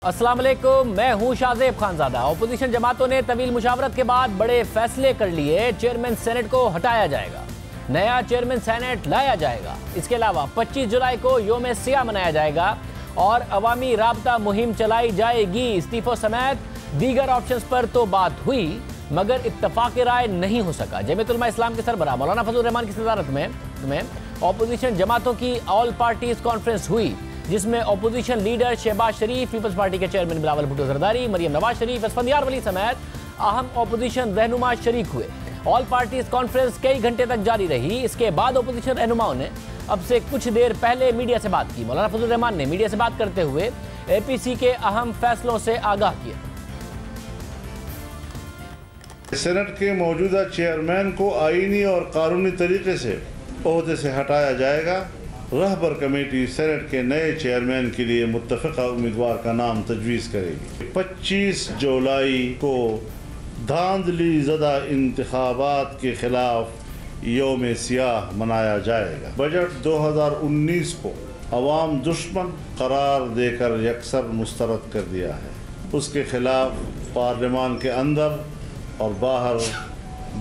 अस्सलाम वालेकुम, मैं हूं शाहजेब खानजादा। ऑपोजिशन जमातों ने तवील मुशावरत के बाद बड़े फैसले कर लिए। चेयरमैन सेनेट को हटाया जाएगा, नया चेयरमैन सेनेट लाया जाएगा। इसके अलावा 25 जुलाई को योम सियाह मनाया जाएगा और अवामी राबता मुहिम चलाई जाएगी। इस्तीफों समेत दीगर ऑप्शंस पर तो बात हुई मगर इत्तफाक राय नहीं हो सका। जमीयत उलमा इस्लाम के सरबराह मौलाना फजल रहमान की सदारत में ऑपोजिशन जमातों की ऑल पार्टीज कॉन्फ्रेंस हुई, जिसमें ऑपोजिशन लीडर शहबाज शरीफ, पीपल्स पार्टी के चेयरमैन बिलावल भुट्टो जरदारी, मरियम नवाज शरीफ, असफंदियार वली समेत अहम ऑपोजिशन रहनुमा शरीक हुए। ऑल पार्टीज कॉन्फ्रेंस कई घंटे तक जारी रही। इसके बाद ऑपोजिशन रहनुमाओं ने अब से कुछ देर पहले मीडिया से बात की। मौलाना फजल रहमान ने मीडिया से बात करते हुए एपीसी के अहम फैसलों से आगाह किया। सेनेट के मौजूदा चेयरमैन को आईनी और कानूनी तरीके से ओहदे से हटाया जाएगा। रहबर कमेटी सेनेट के नए चेयरमैन के लिए मुत्तफ़िक़ा उम्मीदवार का नाम तजवीज़ करेगी। 25 जुलाई को धांधली ज़दा इंतखाबात के खिलाफ योम सियाह मनाया जाएगा। बजट 2019 को अवाम दुश्मन करार देकर यकसर मुस्तरद कर दिया है। उसके खिलाफ पार्लियामान के अंदर और बाहर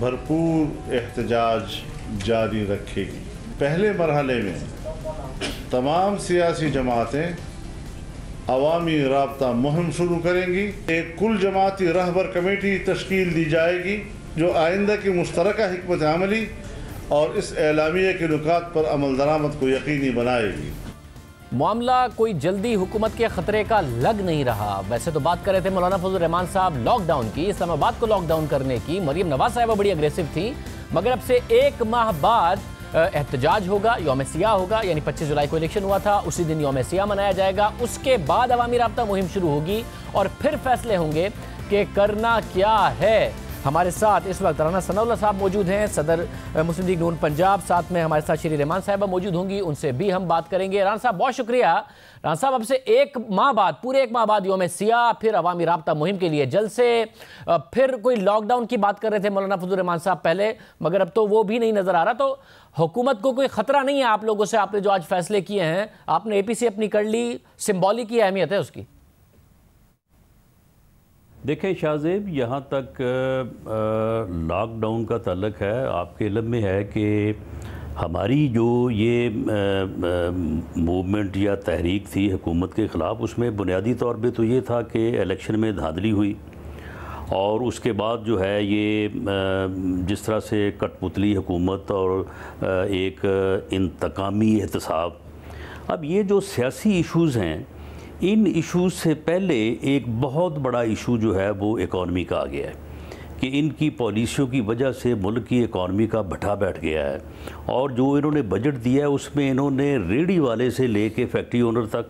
भरपूर एहतजाज जारी रखेगी। पहले मरहले में तमाम सियासी जमातें अवामी राबता मुहिम शुरू करेंगी। एक कुल जमाती रहबर कमेटी तश्कील दी जाएगी जो आइंदा की मुश्तरका हिकमत अमली और इस एलामिया के नुकात पर अमल दरामद को यकीनी बनाएगी। मामला कोई जल्दी हुकूमत के खतरे का लग नहीं रहा। वैसे तो बात कर रहे थे मौलाना फजल रहमान साहब लॉकडाउन की, इस्लामाबाद को लॉकडाउन करने की। मरियम नवाज साहिबा बड़ी अग्रेसिव थी, मगर अब से एक माह बाद एहतजाज होगा, योम सियाह होगा। यानी 25 जुलाई को इलेक्शन हुआ था, उसी दिन योम सियाह मनाया जाएगा। उसके बाद अवामी राबता मुहिम शुरू होगी और फिर फैसले होंगे कि करना क्या है। हमारे साथ इस वक्त राना सनाउल्लाह साहब मौजूद हैं, सदर मुस्लिम लीग नून पंजाब। साथ में हमारे साथ श्री रहमान साहिबा मौजूद होंगी, उनसे भी हम बात करेंगे। राना साहब बहुत शुक्रिया। राना साहब, अब से एक माह बाद, पूरे एक माह बाद योम सियाह, फिर अवामी राबता मुहिम के लिए जलसे, फिर कोई लॉकडाउन की बात कर रहे थे मौलाना फजल रहमान साहब पहले, मगर अब तो वो भी नहीं नजर आ रहा। तो हुकूमत को कोई खतरा नहीं है आप लोगों से? आपने जो आज फैसले किए हैं, आपने एपीसी अपनी कर ली, सिंबॉलिक की अहमियत है उसकी। देखें शाहजेब, यहाँ तक लॉकडाउन का ताल्लुक है, आपके इल्म में है कि हमारी जो ये मूवमेंट या तहरीक थी हुकूमत के ख़िलाफ़, उसमें बुनियादी तौर पे तो ये था कि इलेक्शन में धांधली हुई और उसके बाद जो है ये जिस तरह से कठपुतली हुकूमत और एक इंतकामी एहतसाब। अब ये जो सियासी इशूज़ हैं, इन इशूज़ से पहले एक बहुत बड़ा इशू जो है वो इकॉनमी का आ गया है कि इनकी पॉलिसियों की वजह से मुल्क की इकॉनमी का भट्ठा बैठ गया है। और जो इन्होंने बजट दिया है उसमें इन्होंने रेडी वाले से लेके फैक्ट्री ओनर तक,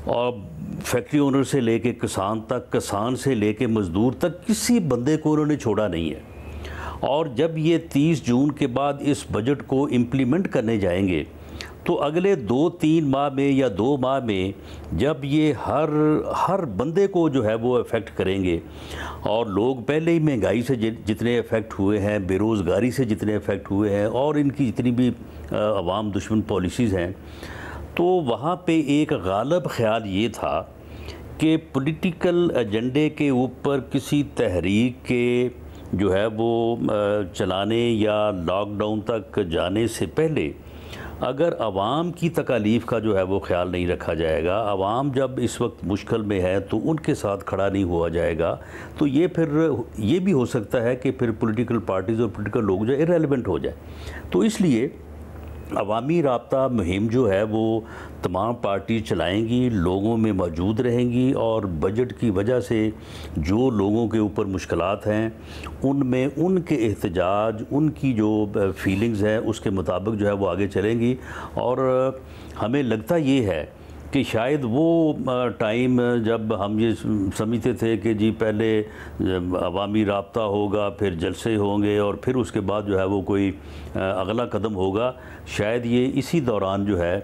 और फैक्ट्री ओनर से लेके किसान तक, किसान से लेके मज़दूर तक, किसी बंदे को उन्होंने छोड़ा नहीं है। और जब ये 30 जून के बाद इस बजट को इम्प्लीमेंट करने जाएंगे तो अगले 2-3 माह में या 2 माह में जब ये हर बंदे को जो है वो इफ़ेक्ट करेंगे, और लोग पहले ही महंगाई से जितने इफ़ेक्ट हुए हैं, बेरोज़गारी से जितने इफ़ेक्ट हुए हैं, और इनकी जितनी भी अवाम दुश्मन पॉलिसीज़ हैं, तो वहाँ पे एक गालिब ख़्याल ये था कि पॉलिटिकल एजेंडे के ऊपर किसी तहरीक के जो है वो चलाने या लॉकडाउन तक जाने से पहले अगर आवाम की तकालीफ़ का जो है वो ख्याल नहीं रखा जाएगा, आवाम जब इस वक्त मुश्किल में है तो उनके साथ खड़ा नहीं हुआ जाएगा, तो ये फिर ये भी हो सकता है कि फिर पॉलिटिकल पार्टीज़ और पॉलिटिकल लोग जो इरेलेवेंट हो जाए। तो इसलिए अवामी राबता मुहिम जो है वो तमाम पार्टी चलाएंगी, लोगों में मौजूद रहेंगी, और बजट की वजह से जो लोगों के ऊपर मुश्किलात हैं उनमें उनके एहतजाज, उनकी जो फीलिंग्स हैं उसके मुताबिक जो है वो आगे चलेंगी। और हमें लगता ये है कि शायद वो टाइम जब हम ये समझते थे कि जी पहले अवामी राबता होगा, फिर जलसे होंगे और फिर उसके बाद जो है वो कोई अगला कदम होगा, शायद ये इसी दौरान जो है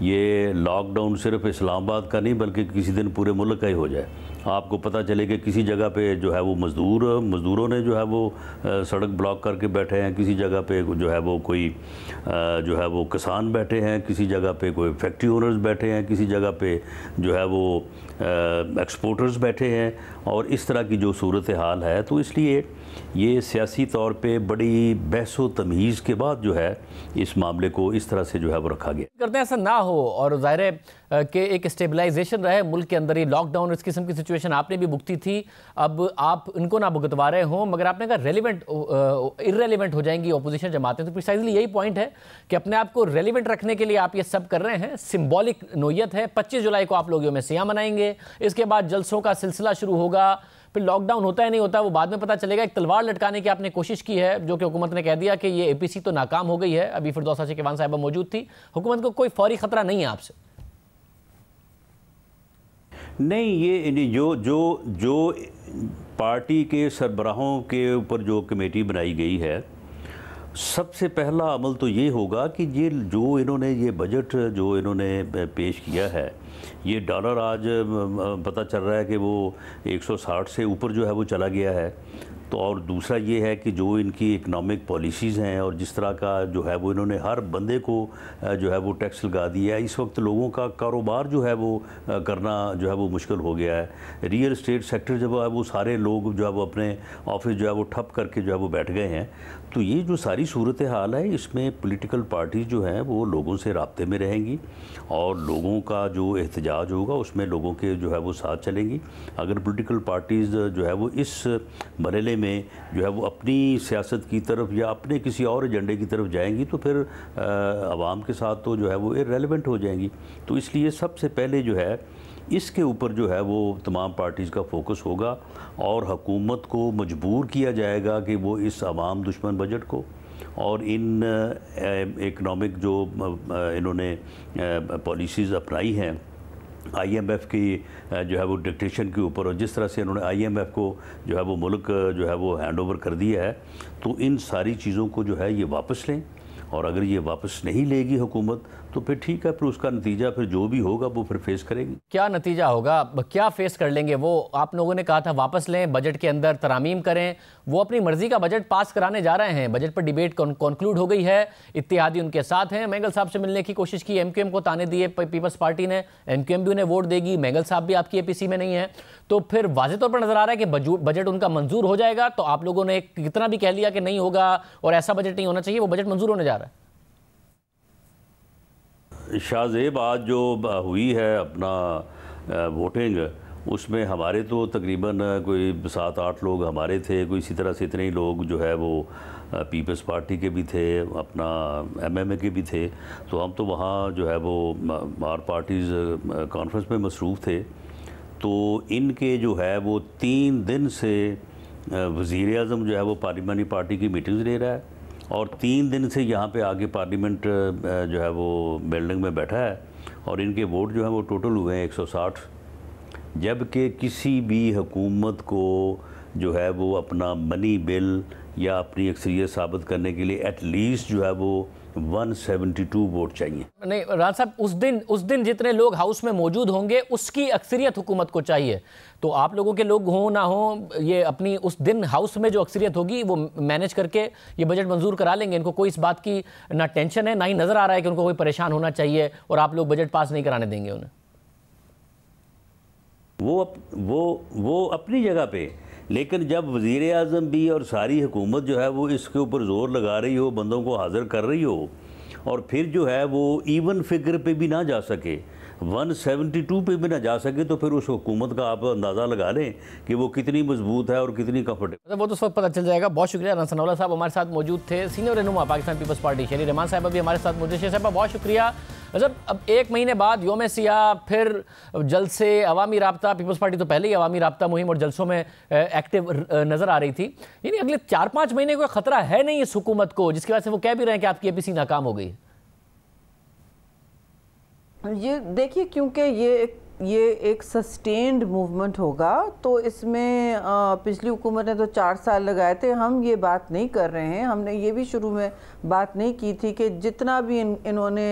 ये लॉकडाउन सिर्फ इस्लामाबाद का नहीं बल्कि किसी दिन पूरे मुल्क का ही हो जाए। आपको पता चले कि किसी जगह पे जो है वो मज़दूरों ने जो है वो सड़क ब्लॉक करके बैठे हैं, किसी जगह पे जो है वो कोई जो है वो किसान बैठे हैं, किसी जगह पे कोई फैक्ट्री ओनर्स बैठे हैं, किसी जगह पे जो है वो एक्सपोर्टर्स बैठे हैं, और इस तरह की जो सूरत हाल है, तो इसलिए ये सियासी तौर पे बड़ी बहस व तमीज़ के बाद जो है इस मामले को इस तरह से जो है वो रखा गया। करते हैं ऐसा ना हो और ज़ाहिर है कि एक स्टेबलाइजेशन रहे मुल्क के अंदर। ही लॉकडाउन इस किस्म की सिचुएशन आपने भी भुगती थी, अब आप इनको ना भुगतवा रहे हों, मगर आपने कहा रेलिवेंट इररेलिवेंट हो जाएंगी ऑपोजिशन जमातें। तो प्रिसाइजली यही पॉइंट है कि अपने आप को रेलिवेंट रखने के लिए आप ये सब कर रहे हैं। सिंबॉलिक नोयत है। 25 जुलाई को आप लोग यौम सियाह मनाएंगे, इसके बाद जलसों का सिलसिला शुरू होगा, फिर लॉकडाउन होता है नहीं होता वो बाद में पता चलेगा। एक तलवार लटकाने की आपने कोशिश की है, जो कि हुकूमत ने कह दिया कि ये एपीसी तो नाकाम हो गई है। अभी फिरदौसा शेखवान साहिबा मौजूद थी। हुकूमत को कोई फौरी खतरा नहीं है आपसे? नहीं, ये जो पार्टी के सरबराहों के ऊपर जो कमेटी बनाई गई है, सबसे पहला अमल तो ये होगा कि ये जो इन्होंने ये बजट जो इन्होंने पेश किया है, ये डॉलर आज पता चल रहा है कि वो 160 से ऊपर जो है वो चला गया है। तो और दूसरा ये है कि जो इनकी इकनॉमिक पॉलिसीज़ हैं और जिस तरह का जो है वो इन्होंने हर बंदे को जो है वो टैक्स लगा दिया है, इस वक्त लोगों का कारोबार जो है वो करना जो है वो मुश्किल हो गया है। रियल एस्टेट सेक्टर जब है वो सारे लोग जो है वो अपने ऑफिस जो है वो ठप करके जो है वो बैठ गए हैं। तो ये जो सारी सूरत हाल है, इसमें पॉलिटिकल पार्टीज़ जो हैं वो लोगों से राब्ते में रहेंगी और लोगों का जो एहतजाज होगा उसमें लोगों के जो है वो साथ चलेंगी। अगर पॉलिटिकल पार्टीज़ जो है वो इस मरहले में जो है वो अपनी सियासत की तरफ या अपने किसी और एजेंडे की तरफ जाएंगी तो फिर आवाम के साथ तो जो है वो इररेलेवेंट हो जाएंगी। तो इसलिए सबसे पहले जो है इसके ऊपर जो है वो तमाम पार्टीज़ का फोकस होगा और हुकूमत को मजबूर किया जाएगा कि वो इस आवाम दुश्मन बजट को और इन इकनॉमिक जो इन्होंने पॉलिसीज़ अपनाई हैं IMF की जो है वो डिक्टेशन के ऊपर, और जिस तरह से इन्होंने IMF को जो है वो मुल्क जो है वो हैंड ओवर कर दिया है, तो इन सारी चीज़ों को जो है ये वापस लें। और अगर ये वापस नहीं लेगी हुकूमत तो फिर ठीक है, फिर उसका नतीजा फिर जो भी होगा वो फिर फेस करेगी। क्या नतीजा होगा, क्या फेस कर लेंगे वो? आप लोगों ने कहा था वापस लें, बजट के अंदर तरामीम करें। वो अपनी मर्जी का बजट पास कराने जा रहे हैं। बजट पर डिबेट कंक्लूड हो गई है, इत्तेहादी उनके साथ हैं। मैंगल साहब से मिलने की कोशिश की, MQM को ताने दिए पीपल्स पार्टी ने, MQM भी उन्हें वोट देगी, मैंगल साहब भी आपकी APC में नहीं है। तो फिर वाज़े तौर पर नजर आ रहा है कि बजट उनका मंजूर हो जाएगा। तो आप लोगों ने कितना भी कह लिया कि नहीं होगा और ऐसा बजट नहीं होना चाहिए, वो बजट मंजूर होने जा रहा है। शाहजेब, आज जो हुई है अपना वोटिंग, उसमें हमारे तो तकरीबन कोई 7-8 लोग हमारे थे, कोई इसी तरह से इतने ही लोग जो है वो पीपल्स पार्टी के भी थे, अपना MMA के भी थे। तो हम तो वहाँ जो है वो आर पार्टीज़ कॉन्फ्रेंस में मसरूफ़ थे। तो इनके जो है वो 3 दिन से वज़ीर आज़म जो है वो पार्लिमानी पार्टी की मीटिंग्स ले रहा है और 3 दिन से यहाँ पे आगे पार्लियामेंट जो है वो बिल्डिंग में बैठा है और इनके वोट जो है वो टोटल हुए हैं 160। जबकि किसी भी हुकूमत को जो है वो अपना मनी बिल या अपनी अक्सरियत साबित करने के लिए एटलीस्ट जो है वो 172 वोट चाहिए। नहीं राज साहब, उस दिन जितने लोग हाउस में मौजूद होंगे उसकी अक्सरियत हुकूमत को चाहिए। तो आप लोगों के लोग हों ना हो, ये अपनी उस दिन हाउस में जो अक्सरियत होगी वो मैनेज करके ये बजट मंजूर करा लेंगे। इनको कोई इस बात की ना टेंशन है, ना ही नजर आ रहा है कि उनको कोई परेशान होना चाहिए और आप लोग बजट पास नहीं कराने देंगे उन्हें। वो अपनी जगह पे, लेकिन जब वज़ीर आज़म भी और सारी हुकूमत जो है वो इसके ऊपर ज़ोर लगा रही हो, बंदों को हाज़िर कर रही हो और फिर जो है वो इवन फिगर पे भी ना जा सके, 172 पे भी ना जा सके, तो फिर उस हुकूमत का आप अंदाज़ा लगा लें कि वो कितनी मजबूत है और कितनी कंफर्टेबल। वो तो उस वक्त पता चल जाएगा। बहुत शुक्रिया। रसनौला साहब हमारे साथ मौजूद थे, सीनियर रहनुमा पाकिस्तान पीपल्स पार्टी। शेरी रहमान साहब भी हमारे साथ मौजूद। शेर साहब बहुत शुक्रिया। मतलब अब 1 महीने बाद यौम सियाह, फिर जलसे, अवामी राब्ता, पीपल्स पार्टी तो पहले ही अवामी राब्ता मुहिम और जलसों में एक्टिव नजर आ रही थी। यानी अगले 4-5 महीने कोई खतरा है नहीं इस हुकूमत को, जिसकी वजह से वो कह भी रहे हैं कि आपकी APC नाकाम हो गई। ये देखिए, क्योंकि ये ये एक सस्टेन्ड मूवमेंट होगा, तो इसमें पिछली हुकूमत ने तो 4 साल लगाए थे। हम ये बात नहीं कर रहे हैं, हमने ये भी शुरू में बात नहीं की थी कि जितना भी इन्होंने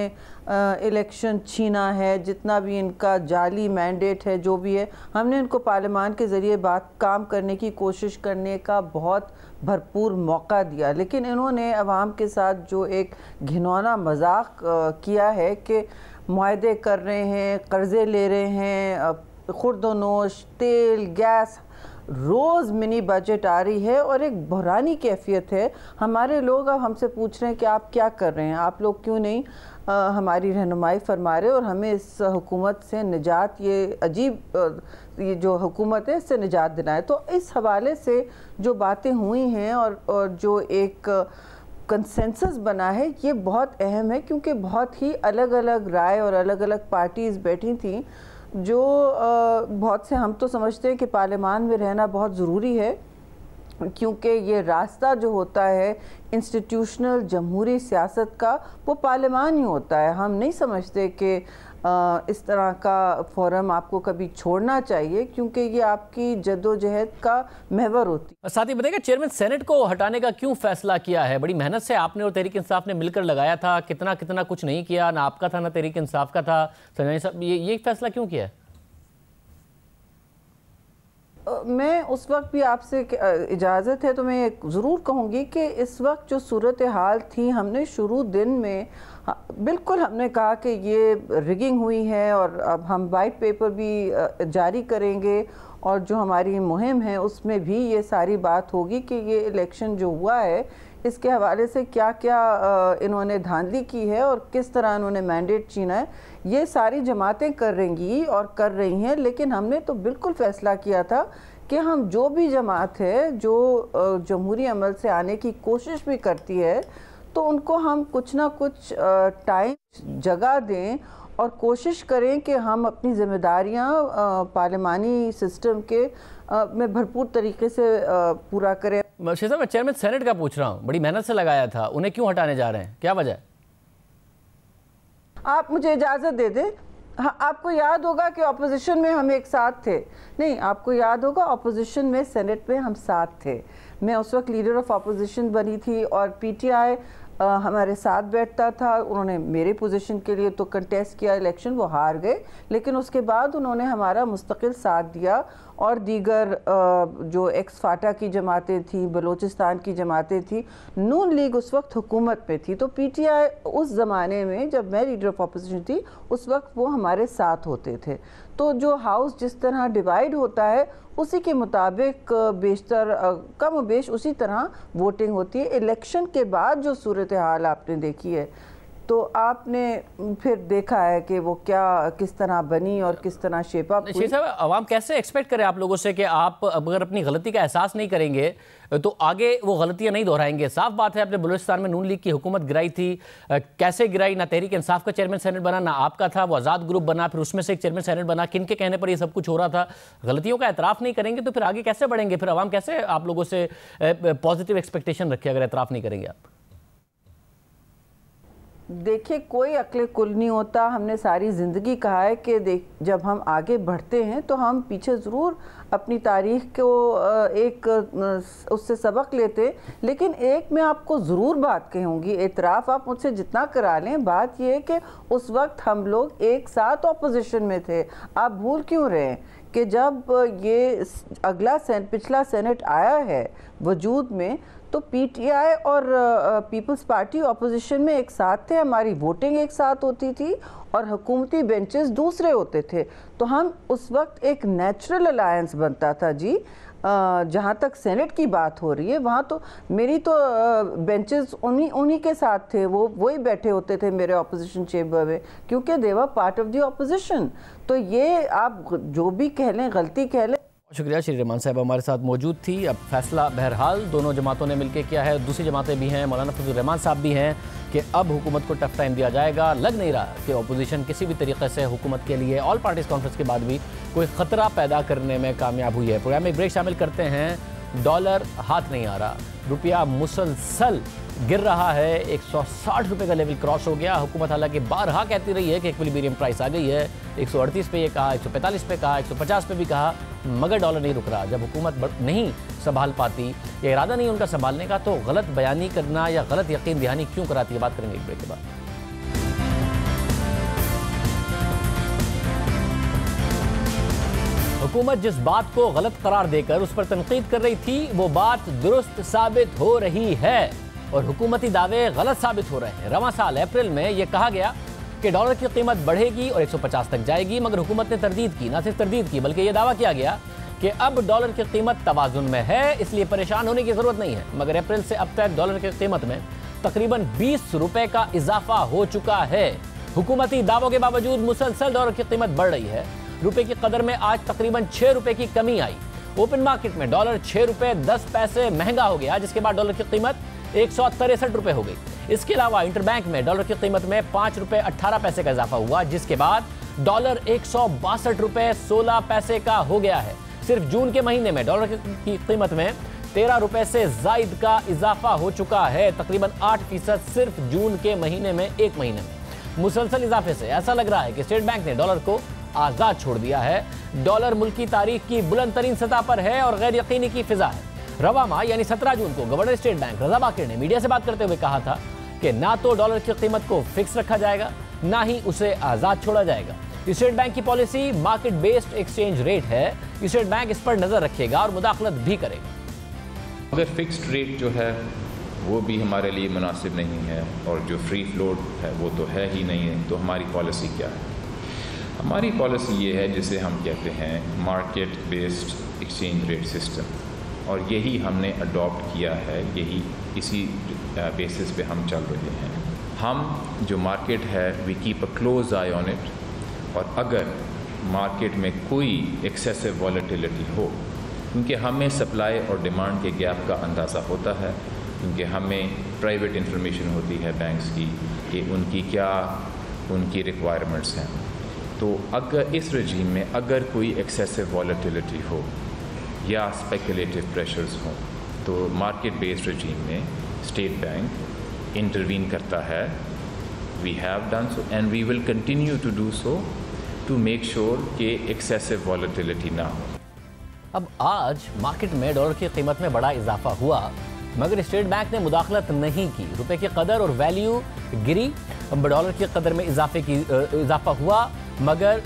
इलेक्शन छीना है, जितना भी इनका जाली मैंडेट है, जो भी है, हमने इनको पार्लियामान के ज़रिए काम करने की कोशिश करने का बहुत भरपूर मौका दिया। लेकिन इन्होंने अवाम के साथ जो एक घिनौना मजाक किया है कि मुआहदे कर रहे हैं, कर्ज़े ले रहे हैं, खुर्दोनोश, तेल, गैस, रोज़ मिनी बजट आ रही है और एक बहरानी कैफियत है। हमारे लोग अब हमसे पूछ रहे हैं कि आप क्या कर रहे हैं, आप लोग क्यों नहीं हमारी रहनुमाई फरमा रहे और हमें इस हुकूमत से निजात, ये अजीब ये जो हुकूमत है इससे निजात दिलाएं। तो इस हवाले से जो बातें हुई हैं और जो एक कंसेंसस बना है, ये बहुत अहम है, क्योंकि बहुत ही अलग अलग राय और अलग अलग पार्टीज़ बैठी थी। जो बहुत से हम तो समझते हैं कि पार्लियामान में रहना बहुत ज़रूरी है, क्योंकि ये रास्ता जो होता है इंस्टीट्यूशनल जमहूरी सियासत का, वो पार्लियामान ही होता है। हम नहीं समझते कि इस तरह का फोरम आपको कभी छोड़ना चाहिए, क्योंकि ये आपकी जद्दोजहद का महवर होती है। साथ ही बताइएगा, चेयरमैन सेनेट को हटाने का क्यों फैसला किया है? बड़ी मेहनत से आपने और तहरीक इंसाफ ने मिलकर लगाया था, कितना कितना कुछ नहीं किया, ना आपका था ना तहरीक इंसाफ का था। संजय साहब, ये फैसला क्यों किया है? मैं उस वक्त भी आपसे इजाज़त है तो मैं ज़रूर कहूँगी कि इस वक्त जो सूरत हाल थी, हमने शुरू दिन में बिल्कुल हमने कहा कि ये रिगिंग हुई है और अब हम वाइट पेपर भी जारी करेंगे और जो हमारी मुहिम है उसमें भी ये सारी बात होगी कि ये इलेक्शन जो हुआ है इसके हवाले से क्या क्या इन्होंने धांधली की है और किस तरह इन्होंने मैंडेट छीना है। ये सारी जमातें कर रहेंगी और कर रही हैं, लेकिन हमने तो बिल्कुल फ़ैसला किया था कि हम जो भी जमात है जो जमहूरी अमल से आने की कोशिश भी करती है, तो उनको हम कुछ ना कुछ टाइम जगह दें और कोशिश करें कि हम अपनी ज़िम्मेदारियां पार्लियामानी सिस्टम के में भरपूर तरीके से पूरा करें। शेख साहब, मैं चेयरमैन सेनेट का पूछ रहा हूँ, बड़ी मेहनत से लगाया था, उन्हें क्यों हटाने जा रहे हैं, क्या वजह है? आप मुझे इजाज़त दे दें। हाँ, आपको याद होगा कि अपोजिशन में हम एक साथ थे। नहीं, आपको याद होगा अपोजिशन में सेनेट में हम साथ थे। मैं उस वक्त लीडर ऑफ अपोजिशन बनी थी और पीटीआई हमारे साथ बैठता था। उन्होंने मेरे पोजीशन के लिए तो कंटेस्ट किया इलेक्शन, वो हार गए, लेकिन उसके बाद उन्होंने हमारा मुस्तकिल साथ दिया और दीगर जो एक्स फाटा की जमातें थी, बलूचिस्तान की जमातें थी, नून लीग उस वक्त हुकूमत में थी। तो पीटीआई उस ज़माने में जब मैं लीडर ऑफ अपोजिशन थी उस वक्त वो हमारे साथ होते थे। तो जो हाउस जिस तरह डिवाइड होता है उसी के मुताबिक बेशतर कम बेश उसी तरह वोटिंग होती है। इलेक्शन के बाद जो सूरत हाल आपने देखी है, तो आपने फिर देखा है कि वो क्या किस तरह बनी और किस तरह शेप अप हुई। साहब, अवाम कैसे एक्सपेक्ट करे आप लोगों से कि आप अगर अपनी गलती का एहसास नहीं करेंगे तो आगे वो गलतियां नहीं दोहराएंगे? साफ बात है, आपने बलूचिस्तान में नून लीग की हुकूमत गिराई थी, कैसे गिराई? ना तहरीक इंसाफ का चेयरमैन सेनेट बना, ना आपका था, वो आज़ाद ग्रुप बना, फिर उसमें से एक चेयरमैन सेनेट बना। किन के कहने पर ये सब कुछ हो रहा था? गलतियों का एतराफ़ नहीं करेंगे तो फिर आगे कैसे बढ़ेंगे? फिर अवाम कैसे आप लोगों से पॉजिटिव एक्सपेक्टेशन रखे अगर एतराफ़ नहीं करेंगे आप? देखिए, कोई अक्ल कुल नहीं होता। हमने सारी ज़िंदगी कहा है कि जब हम आगे बढ़ते हैं तो हम पीछे ज़रूर अपनी तारीख़ को एक उससे सबक लेते हैं। लेकिन एक मैं आपको ज़रूर बात कहूँगी, एतराफ़ आप मुझसे जितना करा लें, बात यह है कि उस वक्त हम लोग एक साथ अपोजिशन में थे। आप भूल क्यों रहे हैं कि जब ये पिछला सेनेट आया है वजूद में, तो पीटीआई और पीपल्स पार्टी अपोजिशन में एक साथ थे, हमारी वोटिंग एक साथ होती थी और हुकूमती बेंचेस दूसरे होते थे। तो हम उस वक्त एक नेचुरल अलायंस बनता था जी। जहाँ तक सेनेट की बात हो रही है, वहाँ तो मेरी तो बेंचेस उन्हीं के साथ थे, वही बैठे होते थे मेरे अपोजिशन चेंबर में, क्योंकि they were part of the opposition. तो ये आप जो भी कह लें, गलती कह लें। शुक्रिया। श्री रहमान साहब हमारे साथ मौजूद थी। अब फैसला बहरहाल दोनों जमातों ने मिलकर किया है, दूसरी जमातें भी हैं, मौलाना फजल रहमान साहब भी हैं कि अब हुकूमत को टफ टाइम दिया जाएगा। लग नहीं रहा कि अपोजिशन किसी भी तरीके से हुकूमत के लिए ऑल पार्टीज़ कॉन्फ्रेंस के बाद भी कोई ख़तरा पैदा करने में कामयाब हुई है। प्रोग्राम में एक ब्रेक शामिल करते हैं। डॉलर हाथ नहीं आ रहा, रुपया मुसलसल गिर रहा है, 160 रुपये का लेवल क्रॉस हो गया। हुकूमत हालांकि बारहा कहती रही है कि इक्विलिब्रियम प्राइस आ गई है, 138 पे ये कहा, 145 पे कहा, 150 पे भी कहा, मगर डॉलर नहीं रुक रहा। जब हुकूमत नहीं संभाल पाती या इरादा नहीं उनका संभालने का, तो गलत बयानी करना या गलत यकीन दहानी क्यों कराती है? बात करेंगे एक ब्रेक के बाद। हुकूमत जिस बात को गलत करार देकर उस पर तनकीद कर रही थी, वो बात दुरुस्त साबित हो रही है और हुकूमती दावे गलत साबित हो रहे हैं। रवां साल अप्रैल में यह कहा गया कि डॉलर की कीमत बढ़ेगी और 150 तक जाएगी, मगर हुकूमत ने तरदीद की। ना सिर्फ तरदीद की, बल्कि यह दावा किया गया कि अब डॉलर की कीमत तवाजुन में है, इसलिए परेशान होने की जरूरत नहीं है। मगर अप्रैल से अब तक डॉलर की कीमत में तकरीबन 20 रुपए का इजाफा हो चुका है। हुकूमती दावों के बावजूद मुसलसल डॉलर की कीमत बढ़ रही है। रुपए की कदर में आज तकरीबन 6 रुपए की कमी आई। ओपन मार्केट में डॉलर 6 रुपए 10 पैसे महंगा हो गया, जिसके बाद डॉलर की कीमत 163 रुपए हो गई। इसके अलावा इंटरबैंक में डॉलर की कीमत में 5 रुपए 18 पैसे का इजाफा हुआ, जिसके बाद डॉलर 162 रुपए 16 पैसे का हो गया है। सिर्फ जून के महीने में डॉलर की कीमत में 13 रुपए से जायद का इजाफा हो चुका है, तकरीबन 8% सिर्फ जून के महीने में, एक महीने में। मुसलसल इजाफे से ऐसा लग रहा है कि स्टेट बैंक ने डॉलर को आजाद छोड़ दिया है। डॉलर मुल्की तारीख की बुलंद तरीन सतह पर है और गैर यकीनी की फिजा है। रवा माह यानी 17 जून को गवर्नर स्टेट बैंक रजा बाकिर ने मीडिया से बात करते हुए कहा था कि ना तो डॉलर की कीमत को फिक्स रखा जाएगा, ना ही उसे आजाद छोड़ा जाएगा। स्टेट बैंक की policy market based exchange rate है। स्टेट बैंक इस पर नजर रखेगा और मुदाखलत भी करेगा। अगर फिक्स्ड रेट जो है वो भी हमारे लिए मुनासिब नहीं है और जो फ्री फ्लोट है वो तो है ही नहीं है, तो हमारी पॉलिसी क्या है? हमारी पॉलिसी ये है जिसे हम कहते हैं market based exchange rate system, और यही हमने अडॉप्ट किया है, यही इसी बेसिस पे हम चल रहे हैं। हम जो मार्केट है we keep a close eye on it, और अगर मार्केट में कोई एक्सेसिव वॉलेटिलिटी हो, क्योंकि हमें सप्लाई और डिमांड के गैप का अंदाज़ा होता है, क्योंकि हमें प्राइवेट इंफॉर्मेशन होती है बैंक्स की कि उनकी क्या उनकी रिक्वायरमेंट्स हैं, तो अगर इस रजीम में अगर कोई एक्सेसिव वॉलेटिलिटी हो या स्पेकुलेटिव प्रेशर्स हों, तो मार्केट बेस्ड रजीम में स्टेट बैंक इंटरवीन करता है। We have done so and we will continue to do so to make sure कि एक्सेसिव वॉलेटिलिटी ना हो। अब आज मार्केट में डॉलर की कीमत में बड़ा इजाफा हुआ, मगर स्टेट बैंक ने मुदाखलत नहीं की। रुपए की कदर और वैल्यू गिरी, डॉलर की कदर में इजाफा हुआ, मगर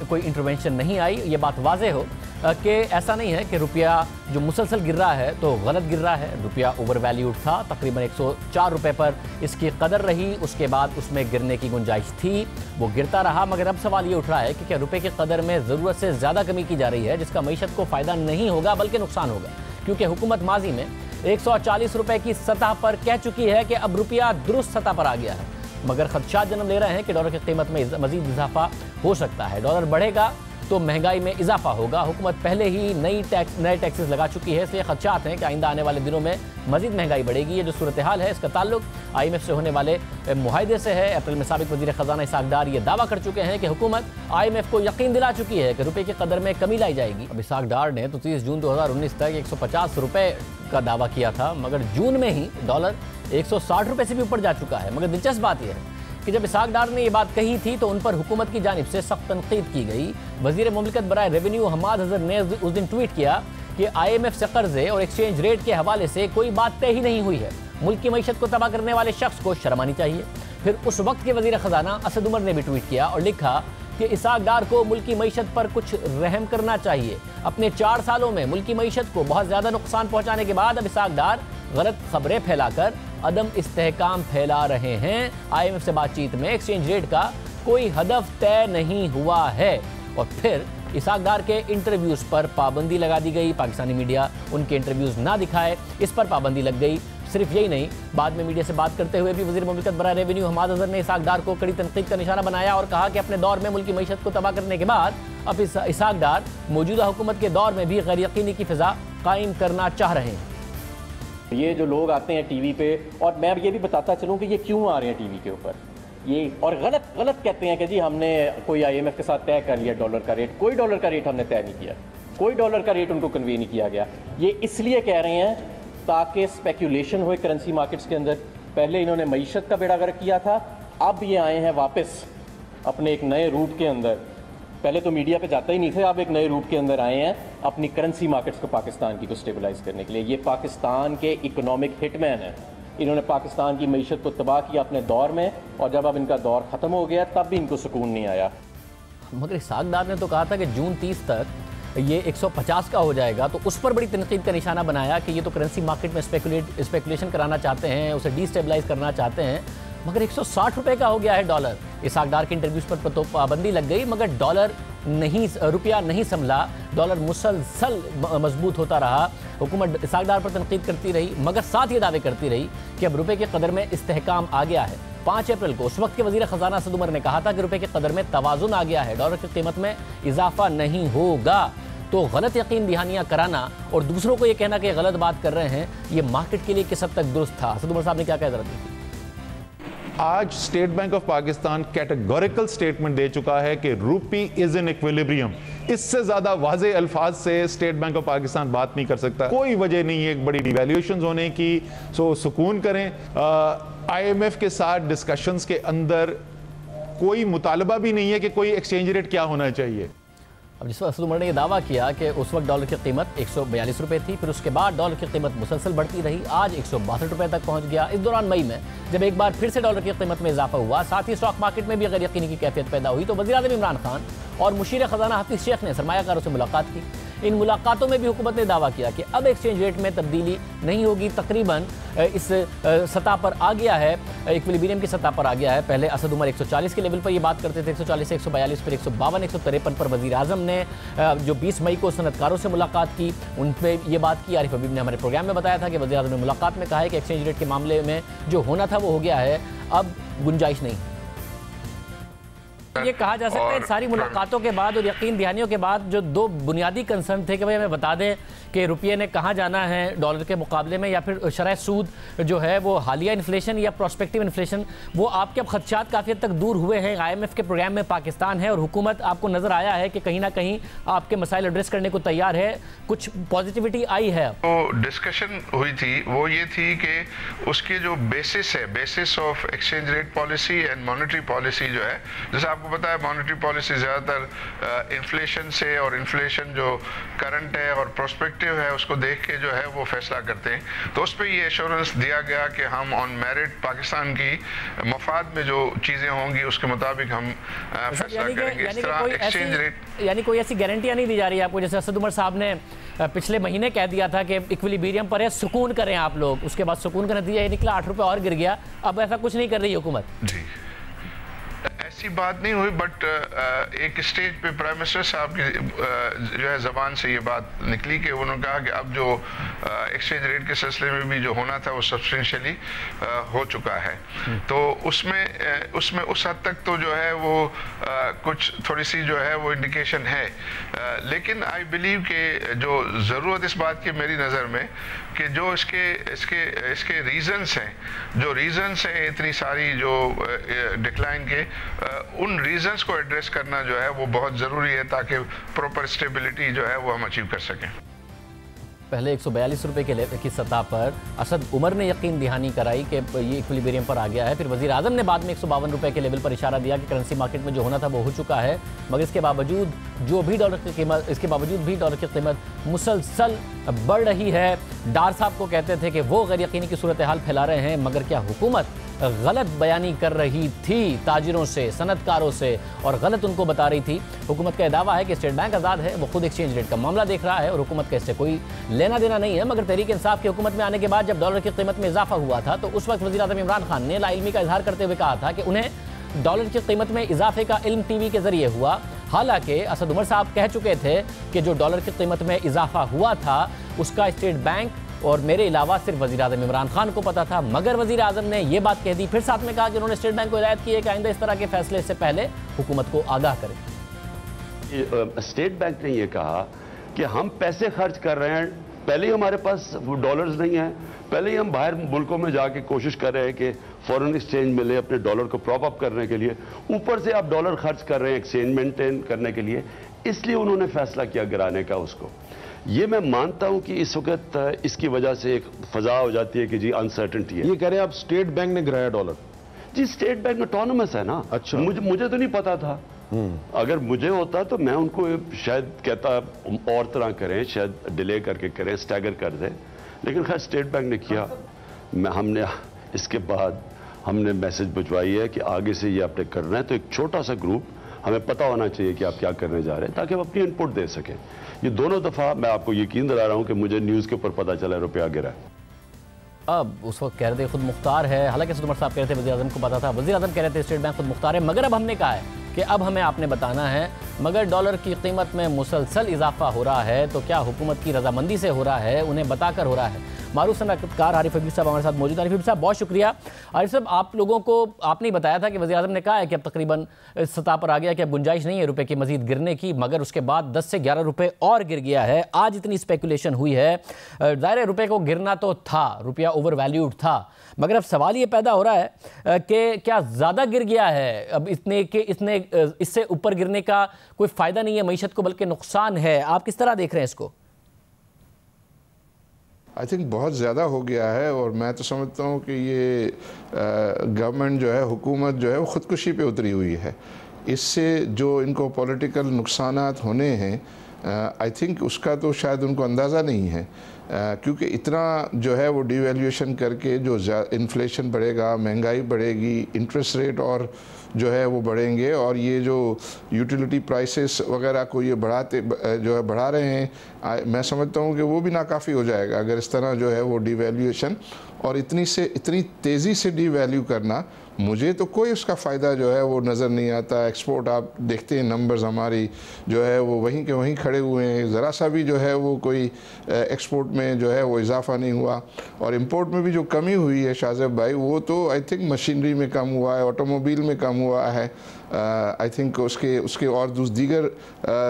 कोई इंटरवेंशन नहीं आई। ये बात वाज़ेह हो कि ऐसा नहीं है कि रुपया जो मुसलसल गिर रहा है तो गलत गिर रहा है। रुपया ओवर वैल्यूड था, तकरीबन 104 रुपए पर इसकी कदर रही, उसके बाद उसमें गिरने की गुंजाइश थी, वो गिरता रहा। मगर अब सवाल ये उठ रहा है कि क्या रुपए की कदर में ज़रूरत से ज़्यादा कमी की जा रही है, जिसका मईशत को फ़ायदा नहीं होगा बल्कि नुकसान होगा, क्योंकि हुकूमत माजी में 140 रुपए की सतह पर कह चुकी है कि अब रुपया दुरुस्त सतह पर आ गया है। मगर खदशात जन्म ले रहे हैं कि डॉलर की कीमत में मजीद इजाफा हो सकता है। डॉलर बढ़ेगा तो महंगाई में इजाफा होगा। हुकूमत पहले ही नए टैक्सेस लगा चुकी है, इसलिए खदशात हैं कि आइंदा आने वाले दिनों में मजीद महंगाई बढ़ेगी। ये जो सूरत हाल है इसका ताल्लुक IMF से होने वाले मुआहदे से है। अप्रैल में साबिक वज़ीर ख़ज़ाना इसाक डार ये दावा कर चुके हैं कि हुकूमत IMF को यकीन दिला चुकी है कि रुपये की कदर में कमी लाई जाएगी। अब इसाक डार ने तो 30 जून 2019 तक 150 रुपये का दावा किया था, मगर जून में ही डॉलर 160 रुपये से भी ऊपर जा चुका है। मगर दिलचस्प बात यह है कि जब इसाक डार ने ये बात कही थी तो उन पर हुकूमत की जानिब से सख्त तनकीद की गई। वज़ीर मुमलिकत बराए रेवेन्यू हमाद अज़हर ने उस दिन ट्वीट किया कि IMF से कर्जे और एक्सचेंज रेट के हवाले से कोई बात तय ही नहीं हुई है। मुल्क की मईशत को तबाह करने वाले शख्स को शर्म आनी चाहिए। फिर उस वक्त के वज़ीर ख़ज़ाना असद उमर ने भी ट्वीट किया और लिखा कि इसाक डार को मुल्क की मईशत पर कुछ रहम करना चाहिए। अपने 4 सालों में मुल्क की मईशत को बहुत ज़्यादा नुकसान पहुँचाने के बाद अब इसाक डार गलत खबरें फैलाकर अदम इस्तेहकाम फैला रहे हैं। IMF से बातचीत में एक्सचेंज रेट का कोई हदफ तय नहीं हुआ है। और फिर इसाक डार के इंटरव्यूज़ पर पाबंदी लगा दी गई। पाकिस्तानी मीडिया उनके इंटरव्यूज़ ना दिखाए, इस पर पाबंदी लग गई। सिर्फ यही नहीं, बाद में मीडिया से बात करते हुए भी वज़ीर मुमलिकत बराए रेवेन्यू हमाद अज़हर ने इसाक डार को कड़ी तनकीद का निशाना बनाया और कहा कि अपने दौर में मुल्क की मईशत को तबाह करने के बाद अब इसाक डार मौजूदा हुकूमत के दौर में भी गैर यकीनी की फ़िज़ा कायम करना चाह रहे हैं। ये जो लोग आते हैं टीवी पे, और मैं ये भी बताता चलूँ कि ये क्यों आ रहे हैं टीवी के ऊपर, ये और गलत कहते हैं कि जी हमने कोई IMF के साथ तय कर लिया डॉलर का रेट। कोई डॉलर का रेट हमने तय नहीं किया, कोई डॉलर का रेट उनको कन्वे नहीं किया गया। ये इसलिए कह रहे हैं ताकि स्पेकुलेशन हो करेंसी मार्केट्स के अंदर। पहले इन्होंने मईशत का बेड़ा गर्क किया था, अब ये आए हैं वापस अपने एक नए रूट के अंदर। पहले तो मीडिया पे जाता ही नहीं थे, अब एक नए रूट के अंदर आए हैं अपनी करेंसी मार्केट्स को पाकिस्तान की को स्टेबलाइज करने के लिए। ये पाकिस्तान के इकोनॉमिक हिटमैन हैं। इन्होंने पाकिस्तान की मईशत को तबाह किया अपने दौर में, और जब अब इनका दौर ख़त्म हो गया तब भी इनको सुकून नहीं आया। मगर इसाक डार ने तो कहा था कि जून 30 तक ये 150 का हो जाएगा, तो उस पर बड़ी तनकीद का निशाना बनाया कि ये तो करेंसी मार्केट में स्पेकुलेशन कराना चाहते हैं, उसे डीस्टेबलाइज करना चाहते हैं। मगर 160 रुपये का हो गया है डॉलर। इसाक डार के इंटरव्यूज़ पर तो पाबंदी लग गई, मगर रुपया नहीं संभला, डॉलर मुसलसल मजबूत होता रहा। हुकूमत इसाक डार पर तनकीद करती रही, मगर साथ ये दावे करती रही कि अब रुपये की कदर में इस्तेहकाम आ गया है। 5 अप्रैल को उस वक्त के वजीर ख़जाना असद उमर ने कहा था कि रुपये की कदर में तवाज़ुन आ गया है, डॉलर की कीमत में इजाफा नहीं होगा। तो गलत यकीन दहानियाँ कराना और दूसरों को ये कहना कि गलत बात कर रहे हैं, ये मार्केट के लिए किस हद तक दुरुस्त था? असद उमर साहब ने क्या कह दी थी? आज State Bank of Pakistan categorical statement दे चुका है कि रूपी इज इन इक्विलिब्रियम। इससे ज्यादा वाज़े अल्फाज से स्टेट बैंक ऑफ पाकिस्तान बात नहीं कर सकता। कोई वजह नहीं है एक बड़ी डिवैल्यूएशन होने की। सो सुकून करें। IMF के साथ डिस्कशंस के अंदर कोई मुतालबा भी नहीं है कि कोई एक्सचेंज रेट क्या होना चाहिए। अब जिस वक्त असद उमर ने यह दावा किया कि उस वक्त डॉलर की कीमत 142 रुपये थी, फिर उसके बाद डॉलर की कीमत मुसलसल बढ़ती रही, आज 162 रुपये तक पहुंच गया। इस दौरान मई में जब एक बार फिर से डॉलर की कीमत में इजाफा हुआ, साथ ही स्टॉक मार्केट में भी गैर यकीनी की कैफियत पैदा हुई, तो वज़ीर आज़म इमरान खान और मुशीर ख़जाना हफीज़ शेख ने सरमायाकारों से मुलाकात की। इन मुलाकातों में भी हुकूमत ने दावा किया कि अब एक्सचेंज रेट में तब्दीली नहीं होगी, तकरीबन इस सतह पर आ गया है, इक्विलिब्रियम की सतह पर आ गया है। पहले असद उमर 140 के लेवल पर ये बात करते थे, 140 से 142, फिर 152, 153 पर वज़ीर आज़म ने जो 20 मई को सनतकारों से मुलाकात की, उन पर यह बात की। आरिफ हबीब ने हमारे प्रोग्राम में बताया था कि वज़ीर आज़म ने मुलाकात में कहा है कि एक्सचेंज रेट के मामले में जो होना था वो हो गया है, अब गुंजाइश नहीं। ये कहा जा सकता है सारी मुलाकातों के बाद और यकीन दहानियों के बाद जो दो बुनियादी कंसर्न थे कि भाई हमें बता दें कि रुपये ने कहाँ जाना है डॉलर के मुकाबले में, या फिर शरह सूद जो है वो हालिया इन्फ्लेशन या प्रोस्पेक्टिव इन्फ्लेशन, वो आपके अब खदशात काफ़ी हद तक दूर हुए हैं। IMF के प्रोग्राम में पाकिस्तान है और हुकूमत आपको नज़र आया है कि कहीं ना कहीं आपके मसाइल एड्रेस करने को तैयार है, कुछ पॉजिटिविटी आई है। तो डिस्कशन हुई थी वो ये थी कि उसके जो बेसिस है, basis of exchange rate policy and monetary policy जो है, जैसे आपको पता है मॉनेटरी पॉलिसी ज़्यादातर इन्फ्लेशन से और इन्फ्लेशन जो करंट है और प्रोस्पेक्टिव है उसको देख के जो है वो फैसला करते हैं। तो उस पर ये एश्योरेंस दिया गया कि हम ऑन मेरिट पाकिस्तान की मफाद में जो चीज़ें होंगी उसके मुताबिक हम फैसला करेंगे। इस तरह एक्सचेंज रेट यानी कोई ऐसी गारंटियां नहीं दी जा रही है आपको, जैसे असद उमर साहब ने पिछले महीने कह दिया था कि इक्विलिब्रियम पर है, सुकून करें आप लोग, उसके बाद सुकून का नतीजा ये निकला 8 रुपये और गिर गया। अब ऐसा कुछ नहीं कर रही हुकूमत। जी ऐसी बात नहीं हुई, बट एक स्टेज पे प्राइम मिनिस्टर साहब की जो है ज़बान से ये बात निकली कि उन्होंने कहा कि अब जो एक्सचेंज रेट के सिलसिले में भी जो होना था वो सब्सटेंशियली हो चुका है। तो उसमें उस हद तक तो जो है वो कुछ थोड़ी सी जो है वो इंडिकेशन है, लेकिन आई बिलीव कि जो ज़रूरत इस बात की मेरी नज़र में कि जो इसके रीज़न्स हैं, जो रीज़न्स हैं इतनी सारी जो डिक्लाइन के, उन रीजंस को एड्रेस करना जो है वो बहुत ज़रूरी है ताकि प्रॉपर स्टेबिलिटी जो है वो हम अचीव कर सकें। पहले 142 रुपये की सतह पर असद उमर ने यकीन दहानी कराई कि ये इक्विलिब्रियम पर आ गया है, फिर वज़ीर आज़म ने बाद में 152 रुपये के लेवल पर इशारा दिया कि करेंसी मार्केट में जो होना था वो हो चुका है। मगर इसके बावजूद डॉलर की कीमत मुसलसल बढ़ रही है। डार साहब को कहते थे कि वो गैर यकीनी की सूरत हाल फैला रहे हैं, मगर क्या हुकूमत गलत बयानी कर रही थी ताजिरों से, सनतकारों से, और गलत उनको बता रही थी? हुकूमत का दावा है कि स्टेट बैंक आज़ाद है, वो खुद एक्सचेंज रेट का मामला देख रहा है और हुकूमत का इससे कोई लेना देना नहीं है। मगर तहरीक इंसाफ की हुकूमत में आने के बाद जब डॉलर की कीमत में इजाफा हुआ था तो उस वक्त वज़ीर आज़म इमरान खान ने लाइल्मी का इजहार करते हुए कहा था कि उन्हें डॉलर की कीमत में इजाफे का इल्म TV के जरिए हुआ। हालांकि असद उमर साहब कह चुके थे कि जो डॉलर की कीमत में इजाफा हुआ था उसका स्टेट बैंक और मेरे अलावा सिर्फ वज़ीर आज़म इमरान खान को पता था। मगर वज़ीर आज़म ने यह बात कह दी, फिर साथ में कहा कि उन्होंने स्टेट बैंक को हिदायत की है कि आइंदा इस तरह के फैसले से पहले हुकूमत को आगाह करें। स्टेट बैंक ने यह कहा कि हम पैसे खर्च कर रहे हैं, पहले ही हमारे पास डॉलर्स नहीं है, पहले ही हम बाहर मुल्कों में जाके कोशिश कर रहे हैं कि फॉरेन एक्सचेंज मिले अपने डॉलर को प्रॉप अप करने के लिए, ऊपर से आप डॉलर खर्च कर रहे हैं एक्सचेंज मेंटेन करने के लिए, इसलिए उन्होंने फैसला किया गिराने का उसको। ये मैं मानता हूं कि इस वक्त इसकी वजह से एक फजा हो जाती है कि जी अनसर्टेनिटी है। ये कह रहे हैं आप स्टेट बैंक ने गिराया डॉलर? जी स्टेट बैंक ऑटोनमस है ना। अच्छा, मुझे तो नहीं पता था। अगर मुझे होता तो मैं उनको शायद कहता और तरह करें, शायद डिले करके करें, स्टैगर कर दें, लेकिन खैर स्टेट बैंक ने किया। हमने इसके बाद हमने मैसेज भिजवाई है कि आगे से ये आपने करना है, तो एक छोटा सा ग्रुप हमें पता होना चाहिए कि आप क्या करने जा रहे हैं ताकि हम अपनी इनपुट दे सकें। ये दोनों दफ़ा मैं आपको यकीन दिला रहा हूं कि मुझे न्यूज़ के ऊपर पता चला रुपया गिरा है। अब उस वक्त कह रहे थे खुद मुख्तार है, हालांकि असद उमर साहब कह रहे थे वज़ीर आज़म को पता था, वज़ीर आज़म कह रहे थे स्टेट बैंक खुद मुख्तार है, मगर अब हमने कहा है कि अब हमें आपने बताना है। मगर डॉलर की कीमत में मुसलसल इजाफा हो रहा है, तो क्या हुकूमत की रजामंदी से हो रहा है, उन्हें बताकर हो रहा है? मारूफ सनअतकार आरिफ हबीब साहब हमारे साथ मौजूद। आरिफ हबीब साहब बहुत शुक्रिया। आरिफ साहब, आप लोगों को आपने बताया था कि वज़ीर आज़म ने कहा है कि अब तकरीबन इस सतह पर आ गया कि अब गुंजाइश नहीं है रुपए की मजीद गिरने की, मगर उसके बाद 10 से 11 रुपए और गिर गया है। आज इतनी स्पेकुलेशन हुई है, ज़ाहिर है रुपए को गिरना तो था, रुपया ओवर वैल्यूड था, मगर अब सवाल ये पैदा हो रहा है कि क्या ज़्यादा गिर गया है अब इससे ऊपर गिरने का कोई फ़ायदा नहीं है मईशत को, बल्कि नुकसान है। आप किस तरह देख रहे हैं इसको? आई थिंक बहुत ज़्यादा हो गया है, और मैं तो समझता हूँ कि ये गवर्नमेंट जो है, हुकूमत जो है, वो ख़ुदकुशी पे उतरी हुई है। इससे जो इनको पॉलिटिकल नुकसानात होने हैं, आई थिंक उसका तो शायद उनको अंदाज़ा नहीं है, क्योंकि इतना जो है वो डिवैल्यूएशन करके जो इन्फ्लेशन बढ़ेगा, महंगाई बढ़ेगी, इंटरेस्ट रेट और जो है वो बढ़ेंगे, और ये जो यूटिलिटी प्राइसेस वगैरह को ये बढ़ा रहे हैं, मैं समझता हूँ कि वो भी नाकाफ़ी हो जाएगा अगर इस तरह जो है वो डिवैल्यूएशन और इतनी तेज़ी से डिवैल्यू करना। मुझे तो कोई उसका फ़ायदा जो है वो नज़र नहीं आता। एक्सपोर्ट आप देखते हैं, नंबर्स हमारी जो है वो वहीं के वहीं खड़े हुए हैं, ज़रा सा भी जो है वो कोई एक्सपोर्ट में जो है वो इजाफा नहीं हुआ, और इंपोर्ट में भी जो कमी हुई है शाहज़ेब भाई, वो तो आई थिंक मशीनरी में कम हुआ है, ऑटोमोबाइल में कम हुआ है, आई थिंक उसके और दीगर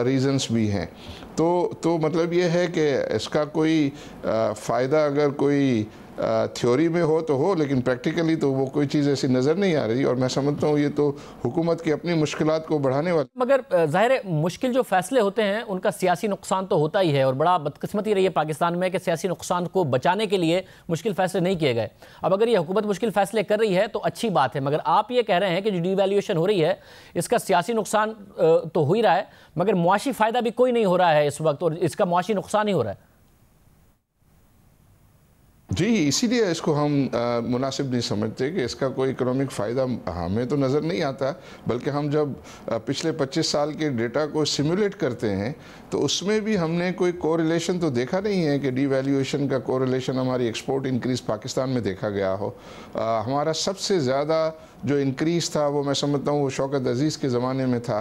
रीज़न्स भी हैं। तो मतलब ये है कि इसका कोई फ़ायदा अगर कोई थ्योरी में हो तो हो, लेकिन प्रैक्टिकली तो वो कोई चीज़ ऐसी नज़र नहीं आ रही, और मैं समझता हूँ ये तो हुकूमत की अपनी मुश्किलात को बढ़ाने वाली। मगर ज़ाहिर है मुश्किल जो फैसले होते हैं उनका सियासी नुकसान तो होता ही है, और बड़ा बदकिस्मती रही है पाकिस्तान में कि सियासी नुकसान को बचाने के लिए मुश्किल फैसले नहीं किए गए। अब अगर ये हुकूमत मुश्किल फैसले कर रही है तो अच्छी बात है, मगर आप ये कह रहे हैं कि जो डिवैल्यूएशन हो रही है इसका सियासी नुकसान तो हो ही रहा है, मगर मुआशी फ़ायदा भी कोई नहीं हो रहा है इस वक्त, और इसका मुआशी नुकसान ही हो रहा है। जी, इसीलिए इसको हम मुनासिब नहीं समझते कि इसका कोई इकोनॉमिक फ़ायदा हमें तो नज़र नहीं आता, बल्कि हम जब पिछले 25 साल के डेटा को सिमुलेट करते हैं तो उसमें भी हमने कोई कोरिलेशन तो देखा नहीं है कि डिवैल्यूएशन का कोरिलेशन हमारी एक्सपोर्ट इंक्रीज़ पाकिस्तान में देखा गया हो। हमारा सबसे ज़्यादा जो इंक्रीज़ था वो मैं समझता हूँ वो शौकत अज़ीज़ के ज़माने में था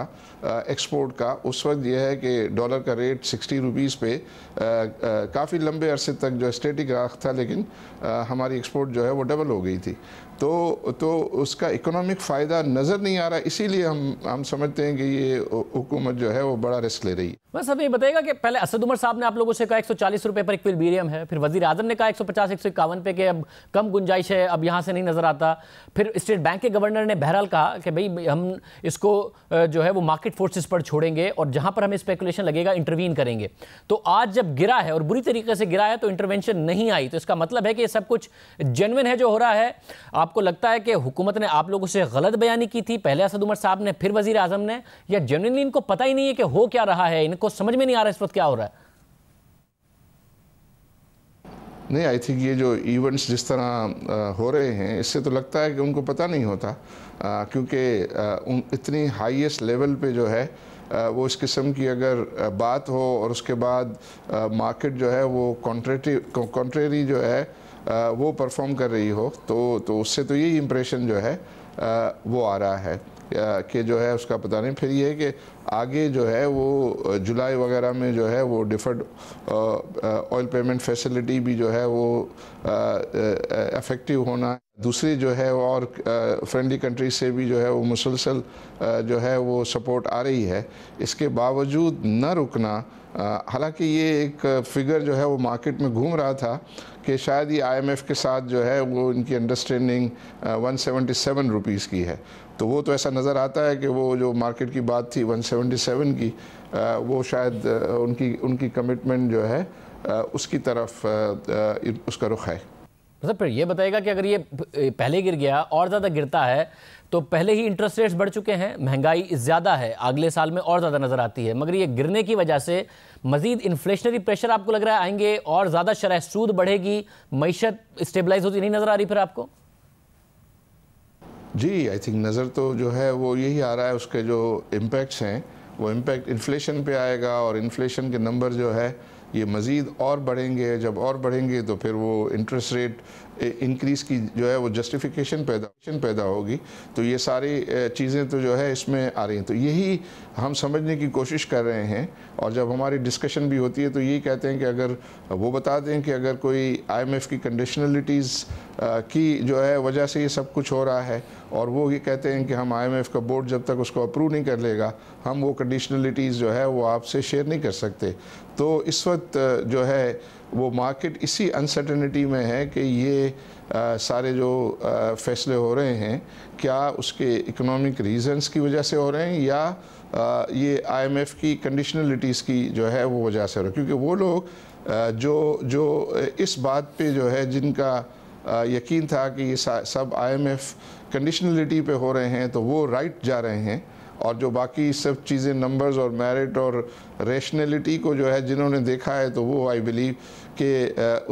एक्सपोर्ट का। उस वक्त यह है कि डॉलर का रेट 60 रुपीज़ पे काफ़ी लंबे अरसे तक जो स्टेटिक था, लेकिन हमारी एक्सपोर्ट जो है वो डबल हो गई थी। तो उसका इकोनॉमिक फ़ायदा नज़र नहीं आ रहा, इसीलिए हम समझते हैं कि ये हुकूमत जो है वो बड़ा रिस्क ले रही है। बस अब ये बताइएगा कि पहले असद उमर साहब ने आप लोगों से कहा 140 रुपये पर इक्विलिब्रियम है, फिर वज़ीर आज़म ने कहा 150-151 पे कि अब कम गुंजाइश है, अब यहाँ से नहीं नज़र आता, फिर स्टेट बैंक के गवर्नर ने बहरहाल कहा कि भाई हम इसको जो है वो मार्केट फोर्सेस पर छोड़ेंगे और जहाँ पर हमें स्पेकुलेशन लगेगा इंटरवीन करेंगे। तो आज जब गिरा है और बुरी तरीके से गिरा है तो इंटरवेंशन नहीं आई, तो इसका मतलब है कि ये सब कुछ जेन्युइन है जो हो रहा है। आपको लगता है कि हुकूमत ने आप लोगों से गलत बयानी की थी, पहले असद उमर साहब ने फिर वज़ीर आज़म ने, या जेन्युइनली इनको पता ही नहीं है कि हो क्या रहा है, इनको समझ में नहीं आ रहा इस वक्त क्या हो रहा है? नहीं, आई थिंक ये जो इवेंट्स जिस तरह हो रहे हैं इससे तो लगता है कि उनको पता नहीं होता, क्योंकि इतनी हाईएस्ट लेवल पे जो है वो इस किस्म की अगर बात हो और उसके बाद मार्केट जो है वो कॉन्ट्रेरी जो है वो परफॉर्म कर रही हो, तो उससे तो यही इम्प्रेशन जो है वो आ रहा है कि जो है उसका पता नहीं। फिर ये है कि आगे जो है वो जुलाई वगैरह में जो है वो डिफर्ड ऑयल पेमेंट फैसिलिटी भी जो है वो इफ़ेक्टिव होना, दूसरी जो है और फ्रेंडली कंट्री से भी जो है वो मुसलसल जो है वो सपोर्ट आ रही है, इसके बावजूद न रुकना हालांकि ये एक फिगर जो है वो मार्केट में घूम रहा था कि शायद ये IMF के साथ जो है वो इनकी अंडरस्टैंडिंग 177 रुपीज़ की है, तो वो तो ऐसा नज़र आता है कि वो जो मार्केट की बात थी 177 की, वो शायद उनकी कमिटमेंट जो है उसकी तरफ उसका रुख है। मतलब फिर ये बताएगा कि अगर ये पहले गिर गया और ज़्यादा गिरता है तो पहले ही इंटरेस्ट रेट्स बढ़ चुके हैं, महंगाई ज़्यादा है, अगले साल में और ज़्यादा नज़र आती है, मगर ये गिरने की वजह से मजीद इन्फ्लेशनरी प्रेशर आपको लग रहा है आएंगे और ज़्यादा शरह सूद बढ़ेगी, मईशत स्टेबलाइज होती नहीं नज़र आ रही फिर आपको? जी, आई थिंक नज़र तो जो है वो यही आ रहा है, उसके जो इम्पैक्ट्स हैं वो इम्पैक्ट इन्फ्लेशन पे आएगा और इन्फ्लेशन के नंबर जो है ये मज़ीद और बढ़ेंगे। जब और बढ़ेंगे तो फिर वो इंटरेस्ट रेट इंक्रीज़ की जो है वो जस्टिफिकेशन पैदा होगी। तो ये सारी चीज़ें तो जो है इसमें आ रही हैं, तो यही हम समझने की कोशिश कर रहे हैं। और जब हमारी डिस्कशन भी होती है तो यही कहते हैं कि अगर वो बता दें कि अगर कोई IMF की कंडीशनलिटीज़ की जो है वजह से ये सब कुछ हो रहा है, और वो ये कहते हैं कि हम IMF का बोर्ड जब तक उसको अप्रूव नहीं कर लेगा हम वो कंडीशनलिटीज़ जो है वो आपसे शेयर नहीं कर सकते। तो इस वक्त जो है वो मार्केट इसी अनसर्टेनिटी में है कि ये सारे जो फैसले हो रहे हैं क्या उसके इकोनॉमिक रीजंस की वजह से हो रहे हैं या ये IMF की कंडीशनलिटीज़ की जो है वो वजह से हो रहा है। क्योंकि वो लोग जो इस बात पे जो है जिनका यकीन था कि ये सब IMF कंडीशनलिटी पे हो रहे हैं तो वो राइट जा रहे हैं, और जो बाकी सब चीज़ें नंबर्स और मेरिट और रैशनैलिटी को जो है जिन्होंने देखा है तो वो आई बिलीव कि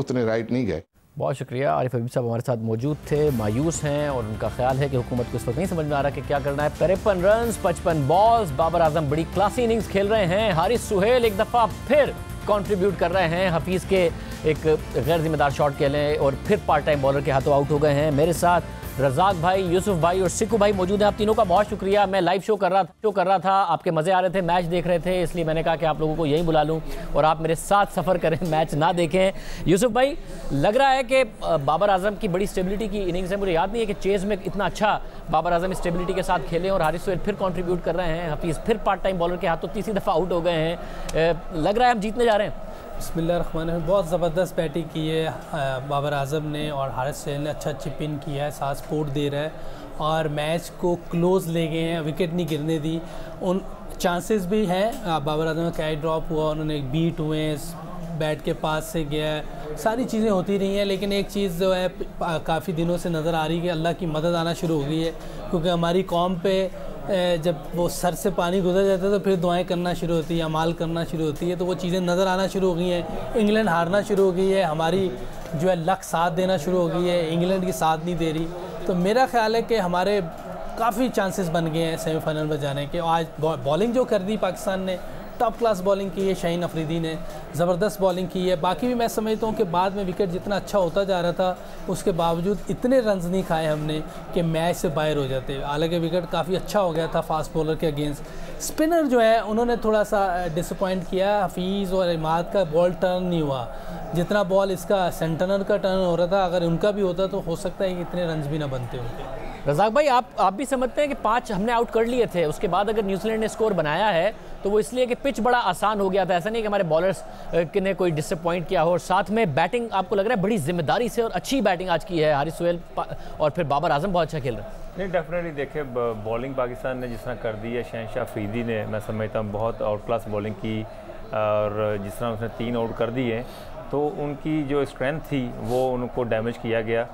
उतने राइट नहीं गए। बहुत शुक्रिया। आरिफ हबीब साहब हमारे साथ मौजूद थे, मायूस हैं और उनका ख्याल है कि हुकूमत को इस वक्त नहीं समझ में आ रहा कि क्या करना है। 53 रन 55 बॉल्स, बाबर आजम बड़ी क्लासी इनिंग्स खेल रहे हैं। हारिस सुहेल एक दफ़ा फिर कंट्रीब्यूट कर रहे हैं, हफीज़ के एक गैर जिम्मेदार शॉट के लिए और फिर पार्ट टाइम बॉलर के हाथों आउट हो गए हैं। मेरे साथ रज़ाक भाई, यूसुफ भाई और सिक्कू भाई मौजूद हैं। आप तीनों का बहुत शुक्रिया। मैं लाइव शो कर रहा था, आपके मज़े आ रहे थे, मैच देख रहे थे, इसलिए मैंने कहा कि आप लोगों को यहीं बुला लूं और आप मेरे साथ सफ़र करें, मैच ना देखें। यूसुफ भाई, लग रहा है कि बाबर आजम की बड़ी स्टेबिलिटी की इनिंग्स है। मुझे याद नहीं है कि चेज़ में इतना अच्छा बाबर आजम स्टेबिलिटी के साथ खेले और हारिस सुहेल फिर कॉन्ट्रीब्यूट कर रहे हैं। हफीज़ फिर पार्ट टाइम बॉलर के हाथों तीसरी दफ़ा आउट हो गए हैं। लग रहा है हम जीतने जा रहे हैं। बिस्मिल्लाहिर्रहमानिर्रहीम। बहुत ज़बरदस्त बैटिंग की है बाबर आजम ने और हारिस सुहेल ने अच्छा चिप इन किया है, साथ सपोर्ट दे रहा है और मैच को क्लोज ले गए हैं, विकेट नहीं गिरने दी। उन चांसेस भी हैं, बाबर आजम का कैच ड्रॉप हुआ, उन्होंने एक बीट हुए, बैट के पास से गया है, सारी चीज़ें होती रही हैं। लेकिन एक चीज़ जो है काफ़ी दिनों से नज़र आ रही है कि अल्लाह की मदद आना शुरू हो गई है, क्योंकि हमारी कौम पे जब वो सर से पानी गुजर जाता है तो फिर दुआएं करना शुरू होती है, अमाल करना शुरू होती है, तो वो चीज़ें नज़र आना शुरू हो गई हैं। इंग्लैंड हारना शुरू हो गई है, हमारी जो है लक साथ देना शुरू हो गई है, इंग्लैंड की साथ नहीं दे रही। तो मेरा ख्याल है कि हमारे काफ़ी चांसेस बन गए हैं सेमीफाइनल में जाने के। आज बॉलिंग जो कर दी पाकिस्तान ने, टॉप क्लास बॉलिंग की है, शाहीन अफरीदी ने ज़बरदस्त बॉलिंग की है। बाकी भी मैं समझता हूँ कि बाद में विकेट जितना अच्छा होता जा रहा था उसके बावजूद इतने रन्स नहीं खाए हमने कि मैच से बाहर हो जाते। हालांकि विकेट काफ़ी अच्छा हो गया था फास्ट बॉलर के अगेंस्ट। स्पिनर जो है उन्होंने थोड़ा सा डिसअपॉइंट किया, हफीज़ और इमाद का बॉल टर्न नहीं हुआ जितना बॉल इसका सेंटनर का टर्न हो रहा था। अगर उनका भी होता तो हो सकता है कि इतने रन्स भी ना बनते उनके। रज़ाक भाई, आप भी समझते हैं कि 5 हमने आउट कर लिए थे, उसके बाद अगर न्यूजीलैंड ने स्कोर बनाया है तो वो इसलिए कि पिच बड़ा आसान हो गया था, ऐसा नहीं कि हमारे बॉलर्स ने कोई डिसअपॉइंट किया हो। और साथ में बैटिंग आपको लग रहा है बड़ी जिम्मेदारी से और अच्छी बैटिंग आज की है हारिस सुहेल और फिर बाबर आजम बहुत अच्छा खेल रहे हैं। नहीं, डेफिनेटली देखिए बॉलिंग पाकिस्तान ने जिस तरह कर दी है, शहनशाह अफरीदी ने मैं समझता हूँ बहुत आउट क्लास बॉलिंग की, और जिस तरह उसने 3 आउट कर दिए तो उनकी जो स्ट्रेंथ थी वो उनको डैमेज किया गया।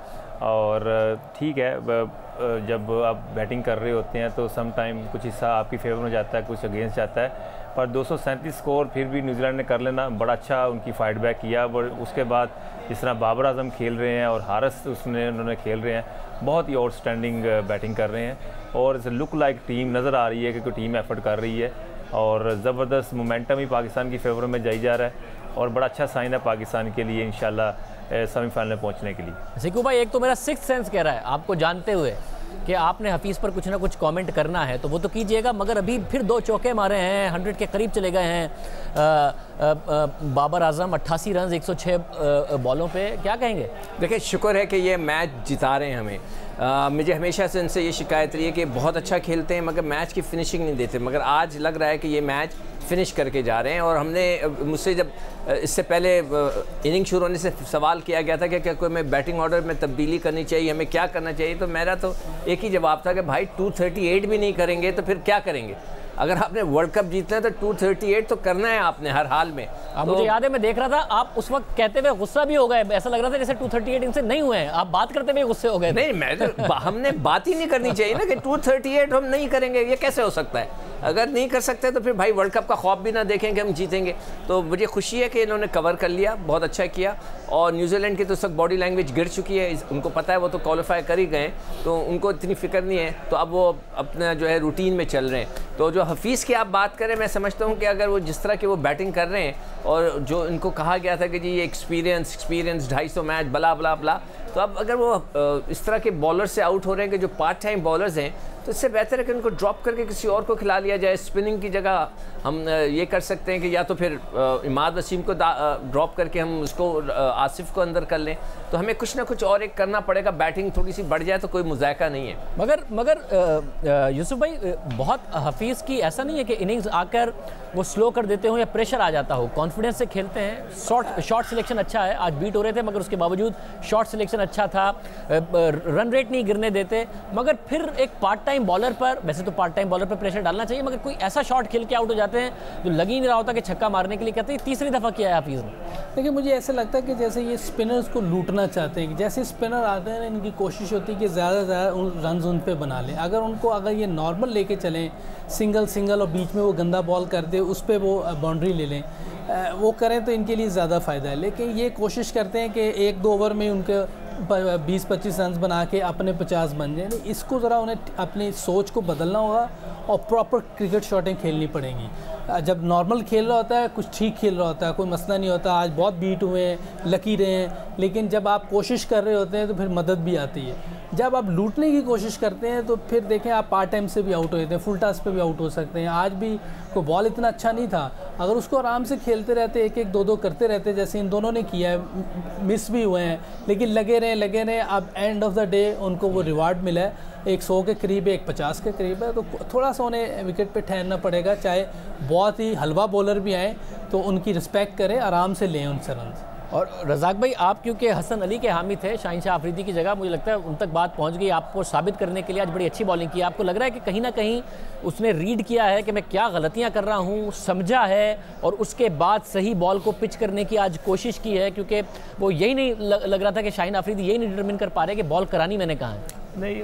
और ठीक है, जब आप बैटिंग कर रहे होते हैं तो सम टाइम कुछ हिस्सा आपकी फेवर में जाता है, कुछ अगेंस्ट जाता है, पर 237 स्कोर फिर भी न्यूजीलैंड ने कर लेना बड़ा अच्छा उनकी फाइट बैक किया। और उसके बाद जिस तरह बाबर आजम खेल रहे हैं और हारिस उन्होंने खेल रहे हैं, बहुत ही आउटस्टैंडिंग बैटिंग कर रहे हैं और लुक लाइक टीम नज़र आ रही है कि कोई टीम एफर्ट कर रही है और ज़बरदस्त मोमेंटम ही पाकिस्तान की फेवर में जाई जा रहा है और बड़ा अच्छा साइन है पाकिस्तान के लिए इंशाल्लाह सेमीफाइनल में पहुंचने के लिए। सिक्कू भाई, एक तो मेरा सिक्स्थ सेंस कह रहा है आपको जानते हुए कि आपने हफीज़ पर कुछ ना कुछ कमेंट करना है तो वो तो कीजिएगा, मगर अभी फिर 2 चौके मारे हैं, 100 के करीब चले गए हैं बाबर आजम, 88 रन 106 बॉलों पे, क्या कहेंगे? देखिए, शुक्र है कि ये मैच जिता रहे हैं हमें। मुझे हमेशा से इनसे ये शिकायत रही है कि बहुत अच्छा खेलते हैं मगर मैच की फिनिशिंग नहीं देते, मगर आज लग रहा है कि ये मैच फिनिश करके जा रहे हैं। और हमने मुझसे जब इससे पहले इनिंग शुरू होने से सवाल किया गया था कि क्या कोई मैं बैटिंग ऑर्डर में तब्दीली करनी चाहिए, हमें क्या करना चाहिए, तो मेरा तो एक ही जवाब था कि भाई 238 भी नहीं करेंगे तो फिर क्या करेंगे। अगर आपने वर्ल्ड कप जीतना है तो 238 तो करना है आपने हर हाल में। तो मुझे याद है मैं देख रहा था आप उस वक्त कहते हुए गुस्सा भी हो गए, ऐसा लग रहा था जैसे 238 इनसे नहीं हुए हैं, आप बात करते हुए गुस्से हो गए। नहीं, मैं तो हमने बात ही नहीं करनी चाहिए ना कि 238 हम नहीं करेंगे, ये कैसे हो सकता है। अगर नहीं कर सकते तो फिर भाई वर्ल्ड कप का ख्वाब भी ना देखेंगे हम जीतेंगे। तो मुझे खुशी है कि इन्होंने कवर कर लिया, बहुत अच्छा किया। और न्यूजीलैंड की तो सब बॉडी लैंग्वेज गिर चुकी है, उनको पता है वो तो क्वालिफाई कर ही गए, तो उनको इतनी फिक्र नहीं है। तो अब वो अपना जो है रूटीन में चल रहे हैं। तो जो हफीज़ की आप बात करें, मैं समझता हूँ कि अगर वो जिस तरह की वो बैटिंग कर रहे हैं और जो इनको कहा गया था कि जी ये एक्सपीरियंस 250 मैच बला बला बला, तो अब अगर वो इस तरह के बॉलर से आउट हो रहे हैं कि जो पार्ट टाइम बॉलर्स हैं, तो इससे बेहतर है कि उनको ड्रॉप करके किसी और को खिला लिया जाए। स्पिनिंग की जगह हम ये कर सकते हैं कि या तो फिर इमाद वसीम को ड्रॉप करके हम उसको आसिफ को अंदर कर लें। तो हमें कुछ ना कुछ और एक करना पड़ेगा, बैटिंग थोड़ी सी बढ़ जाए तो कोई मुज़ायका नहीं है। मगर यूसुफ भाई, बहुत हफीज़ की ऐसा नहीं है कि इनिंग्स आकर वो स्लो कर देते हो या प्रेशर आ जाता हो, कॉन्फिडेंस से खेलते हैं। शॉट सिलेक्शन अच्छा है, आज बीट हो रहे थे मगर उसके बावजूद शॉट सिलेक्शन अच्छा था, रन रेट नहीं गिरने देते। मगर फिर एक पार्ट टाइम बॉलर पर, वैसे तो पार्ट टाइम बॉलर पर प्रेशर डालना चाहिए, मगर कोई ऐसा शॉट खेल के आउट हो जाते हैं जो लग ही नहीं रहा होता कि छक्का मारने के लिए। कहते हैं तीसरी दफ़ा किया है हफीज़ ने। देखिए, मुझे ऐसा लगता है कि जैसे ये स्पिनर्स को लूटना चाहते हैं, कि जैसे स्पिनर आते हैं इनकी कोशिश होती है कि ज़्यादा से ज़्यादा रन उन पे बना लें। अगर ये नॉर्मल लेके चलें, सिंगल और बीच में वो गंदा बॉल कर दे, उस पर वो बाउंड्री ले लें, वो करें तो इनके लिए ज़्यादा फ़ायदा है। लेकिन ये कोशिश करते हैं कि 1-2 ओवर में उनके 20-25 रन बना के अपने 50 बन जाए। इसको ज़रा उन्हें अपनी सोच को बदलना होगा और प्रॉपर क्रिकेट शॉटें खेलनी पड़ेंगी। जब नॉर्मल खेल रहा होता है, कुछ ठीक खेल रहा होता है, कोई मसला नहीं होता, आज बहुत बीट हुए हैं, लकी रहे हैं, लेकिन जब आप कोशिश कर रहे होते हैं तो फिर मदद भी आती है। जब आप लूटने की कोशिश करते हैं तो फिर देखें आप पार्ट टाइम से भी आउट हो जाते हैं, फुल टॉस पे भी आउट हो सकते हैं। आज भी कोई बॉल इतना अच्छा नहीं था, अगर उसको आराम से खेलते रहते, 1-1, 2-2 करते रहते जैसे इन दोनों ने किया है, मिस भी हुए हैं लेकिन लगे रहे। अब एंड ऑफ द डे उनको वो रिवार्ड मिला है, 100 के करीब है, 150 के करीब है। तो थोड़ा सा उन्हें विकेट पे ठहरना पड़ेगा, चाहे बहुत ही हलवा बॉलर भी आए तो उनकी रिस्पेक्ट करें, आराम से लें उनसे रन। और रज़ाक भाई, आप क्योंकि हसन अली के हामी थे शाहिनशाह अफरीदी की जगह, मुझे लगता है उन तक बात पहुंच गई। आपको साबित करने के लिए आज बड़ी अच्छी बॉलिंग की। आपको लग रहा है कि कहीं ना कहीं उसने रीड किया है कि मैं क्या गलतियां कर रहा हूं, समझा है और उसके बाद सही बॉल को पिच करने की आज कोशिश की है, क्योंकि वो यही नहीं लग रहा था कि शाहीन अफरीदी यही नहीं डिटरमिन कर पा रहे कि बॉल करानी मैंने कहा है। नहीं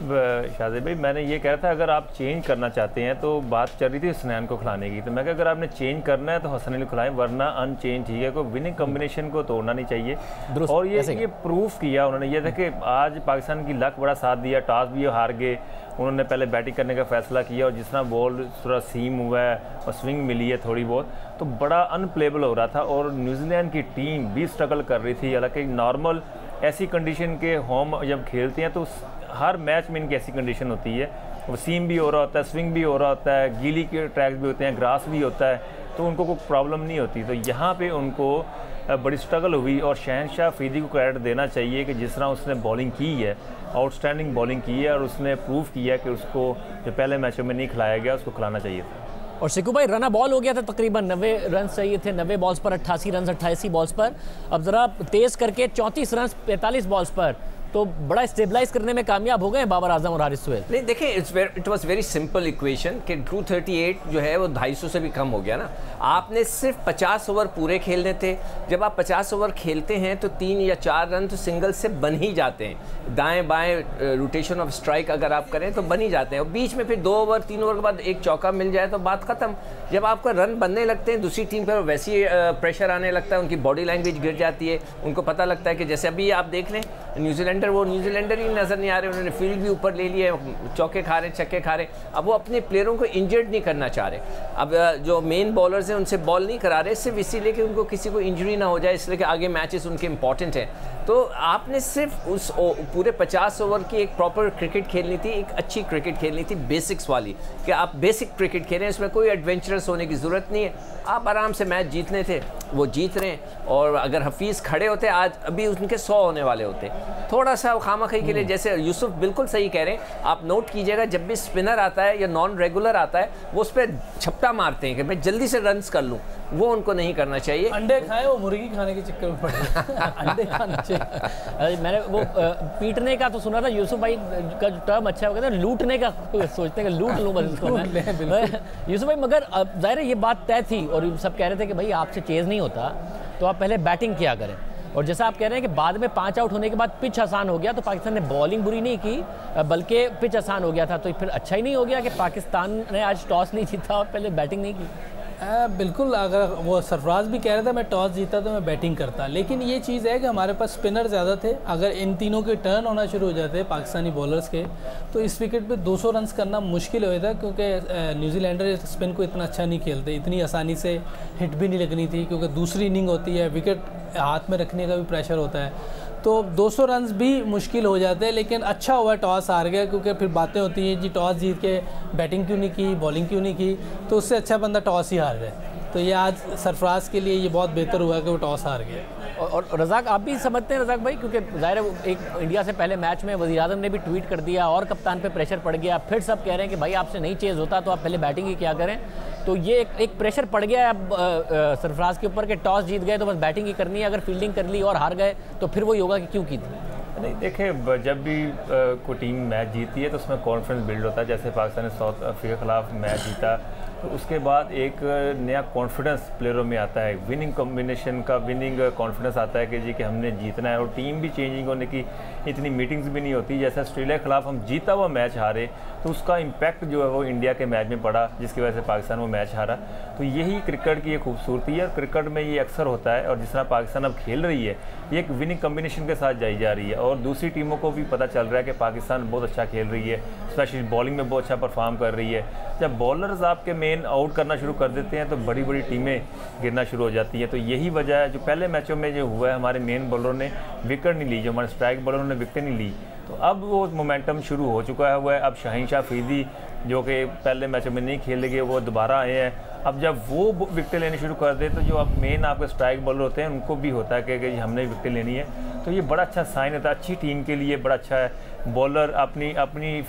शाहज़ेब भाई, मैंने ये कह रहा था अगर आप चेंज करना चाहते हैं तो बात चल रही थी हसनैन को खिलाने की, तो मैं कहा अगर आपने चेंज करना है तो हसन अली खिलाएं, वरना अनचेंज ठीक है। कोई विनिंग कम्बिनेशन को तोड़ना नहीं चाहिए। और ये प्रूफ किया उन्होंने, ये था कि आज पाकिस्तान की लक बड़ा साथ दिया, टॉस भी हार गए, उन्होंने पहले बैटिंग करने का फैसला किया और जिस तरह बॉल थोड़ा सीम हुआ है और स्विंग मिली है थोड़ी बहुत, तो बड़ा अनप्लेबल हो रहा था। और न्यूजीलैंड की टीम भी स्ट्रगल कर रही थी। हालांकि नॉर्मल ऐसी कंडीशन के होम जब खेलते हैं तो हर मैच में इनकी ऐसी कंडीशन होती है, वो सीम भी हो रहा होता है, स्विंग भी हो रहा होता है, गीली के ट्रैक्स भी होते हैं, ग्रास भी होता है, तो उनको कोई प्रॉब्लम नहीं होती। तो यहाँ पे उनको बड़ी स्ट्रगल हुई और शहनशाह अफरीदी को क्रेडिट देना चाहिए कि जिस तरह उसने बॉलिंग की है, आउटस्टैंडिंग बॉलिंग की है और उसने प्रूव किया कि उसको जो पहले मैचों में नहीं खिलाया गया उसको खिलाना चाहिए था। और शिकू भाई, रना बॉल हो गया था, तकरीबन 90 रन चाहिए थे, 90 बॉल्स पर 88 रन, 88 बॉल्स पर। अब ज़रा तेज़ करके 34 रन 45 बॉल्स पर, तो बड़ा स्टेबलाइज करने में कामयाब हो गए बाबर आजम और हारिस सुहेल। नहीं देखिए, it was very simple equation कि 238 जो है वो 250 से भी कम हो गया ना। आपने सिर्फ 50 ओवर पूरे खेलने थे। जब आप 50 ओवर खेलते हैं तो 3 या 4 रन तो सिंगल से बन ही जाते हैं। दाएं बाएं रोटेशन ऑफ स्ट्राइक अगर आप करें तो बन ही जाते हैं, और बीच में फिर 2 ओवर 3 ओवर के बाद एक चौका मिल जाए तो बात खत्म। जब आपका रन बनने लगते हैं दूसरी टीम पर वैसे ही प्रेशर आने लगता है, उनकी बॉडी लैंग्वेज गिर जाती है, उनको पता लगता है कि जैसे अभी आप देख लें न्यूजीलैंडर, वो न्यूजीलैंडर ही नज़र नहीं आ रहे, उन्होंने फील्ड भी ऊपर ले लिए, चौके खा रहे, छक्के खा रहे। अब वो अपने प्लेयरों को इंजर्ड नहीं करना चाह रहे। अब जो मेन बॉलर्स हैं उनसे बॉल नहीं करा रहे, सिर्फ इसीलिए कि उनको किसी को इंजरी ना हो जाए, इसलिए कि आगे मैचेस उनके इंपॉर्टेंट हैं। तो आपने सिर्फ उस पूरे 50 ओवर की एक प्रॉपर क्रिकेट खेलनी थी, एक अच्छी क्रिकेट खेलनी थी, बेसिक्स वाली, कि आप बेसिक क्रिकेट खेलें, इसमें कोई एडवेंचरस होने की ज़रूरत नहीं है। आप आराम से मैच जीतने थे, वो जीत रहे हैं। और अगर हफीज़ खड़े होते आज, अभी उनके 100 होने वाले होते, थोड़ा सा खामखी के लिए, जैसे यूसुफ बिल्कुल सही कह रहे हैं, आप नोट कीजिएगा जब भी स्पिनर आता है या नॉन रेगुलर आता है वो उस पर झपटा मारते हैं कि मैं जल्दी से रन्स कर लूँ, वो उनको नहीं करना चाहिए। अंडे खाए वो मुर्गी खाने के चक्कर में पड़े अंडे खाने चाहिए। मैंने वो पीटने का तो सुना था, यूसुफ भाई का जो टर्म अच्छा हो गया था, लूटने का सोचते हैं कि लूट लूँ बस इसको मैं। यूसुफ भाई मगर जाहिर है ये बात तय थी और सब कह रहे थे कि भाई आपसे चेज़ नहीं होता तो आप पहले बैटिंग किया करें, और जैसा आप कह रहे हैं कि बाद में 5 आउट होने के बाद पिच आसान हो गया, तो पाकिस्तान ने बॉलिंग बुरी नहीं की बल्कि पिच आसान हो गया था, तो फिर अच्छा ही नहीं हो गया कि पाकिस्तान ने आज टॉस नहीं जीता और पहले बैटिंग नहीं की? बिल्कुल, अगर वो सरफराज भी कह रहा था मैं टॉस जीता तो मैं बैटिंग करता, लेकिन ये चीज़ है कि हमारे पास स्पिनर ज़्यादा थे। अगर इन तीनों के टर्न होना शुरू हो जाते पाकिस्तानी बॉलर्स के, तो इस विकेट पे 200 रन करना मुश्किल हो था, क्योंकि न्यूजीलैंडर स्पिन को इतना अच्छा नहीं खेलते, इतनी आसानी से हिट भी नहीं लगनी थी, क्योंकि दूसरी इनिंग होती है, विकेट हाथ में रखने का भी प्रेशर होता है, तो 200 रन भी मुश्किल हो जाते हैं। लेकिन अच्छा हुआ टॉस हार गया, क्योंकि फिर बातें होती हैं जी टॉस जीत के बैटिंग क्यों नहीं की, बॉलिंग क्यों नहीं की, तो उससे अच्छा बंदा टॉस ही हार जाए। तो ये आज सरफराज के लिए ये बहुत बेहतर हुआ कि वो टॉस हार गया। और रज़ाक आप भी समझते हैं रज़ाक भाई, क्योंकि ज़ाहिर है एक इंडिया से पहले मैच में वज़ीर-ए-आज़म ने भी ट्वीट कर दिया और कप्तान पे प्रेशर पड़ गया, फिर सब कह रहे हैं कि भाई आपसे नहीं चेज़ होता तो आप पहले बैटिंग ही क्या करें, तो ये एक प्रेशर पड़ गया है अब सरफराज के ऊपर कि टॉस जीत गए तो बस बैटिंग ही करनी है, अगर फील्डिंग कर ली और हार गए तो फिर वही होगा कि क्यों की थी। नहीं देखें, जब भी कोई टीम मैच जीती है तो उसमें कॉन्फिडेंस बिल्ड होता है। जैसे पाकिस्तान ने साउथ अफ्रीका के खिलाफ मैच जीता तो उसके बाद एक नया कॉन्फिडेंस प्लेयरों में आता है, विनिंग कॉम्बिनेशन का विनिंग कॉन्फिडेंस आता है कि जी कि हमने जीतना है, और टीम भी चेंजिंग होने की इतनी मीटिंग्स भी नहीं होती। जैसे ऑस्ट्रेलिया के खिलाफ हम जीता हुआ मैच हारे तो उसका इम्पैक्ट जो है वो इंडिया के मैच में पड़ा, जिसकी वजह से पाकिस्तान वो मैच हारा। तो यही क्रिकेट की एक खूबसूरती है, क्रिकेट में ये अक्सर होता है, और जिस तरह पाकिस्तान अब खेल रही है ये एक विनिंग कॉम्बिनेशन के साथ जाई जा रही है, और दूसरी टीमों को भी पता चल रहा है कि पाकिस्तान बहुत अच्छा खेल रही है, स्पेशली बॉलिंग में बहुत अच्छा परफॉर्म कर रही है। जब बॉलर्स आपके मेन आउट करना शुरू कर देते हैं तो बड़ी बड़ी टीमें गिरना शुरू हो जाती हैं। तो यही वजह है, जो पहले मैचों में जो हुआ है हमारे मेन बॉलरों ने विकेट नहीं ली, जो हमारे स्ट्राइक बॉलरों ने विकेट नहीं ली, तो अब वो मोमेंटम शुरू हो चुका है हुआ है। अब शाहीन अफरीदी जो कि पहले मैचों में नहीं खेले गए वो दोबारा आए हैं, अब जब वो विकेट लेने शुरू कर दे तो जो अब मेन आपके स्ट्राइक बॉलर होते हैं उनको भी होता है कि हमने विकेट लेनी है, तो ये बड़ा अच्छा साइन होता है, अच्छी टीम के लिए बड़ा अच्छा है। बॉलर अपनी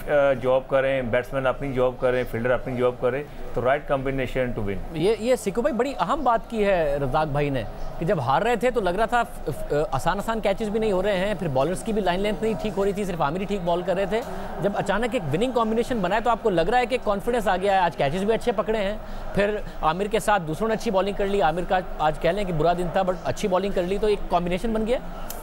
जॉब करें, बैट्समैन अपनी जॉब करें, फील्डर अपनी जॉब करें, तो राइट कॉम्बिनेशन टू विन। ये सिक्कू भाई बड़ी अहम बात की है रज़ाक भाई ने कि जब हार रहे थे तो लग रहा था आसान कैचेस भी नहीं हो रहे हैं, फिर बॉलर्स की भी लाइन लेंथ नहीं ठीक हो रही थी, सिर्फ आमिर ही ठीक बॉल कर रहे थे। जब अचानक एक विनिंग कॉम्बिनेशन बनाए तो आपको लग रहा है कि कॉन्फिडेंस आ गया है, आज कैचेस भी अच्छे पकड़े हैं, फिर आमिर के साथ दूसरों ने अच्छी बॉलिंग कर ली, आमिर का आज कह लें कि बुरा दिन था बट अच्छी बॉलिंग कर ली, तो एक कॉम्बिनेशन बन गया।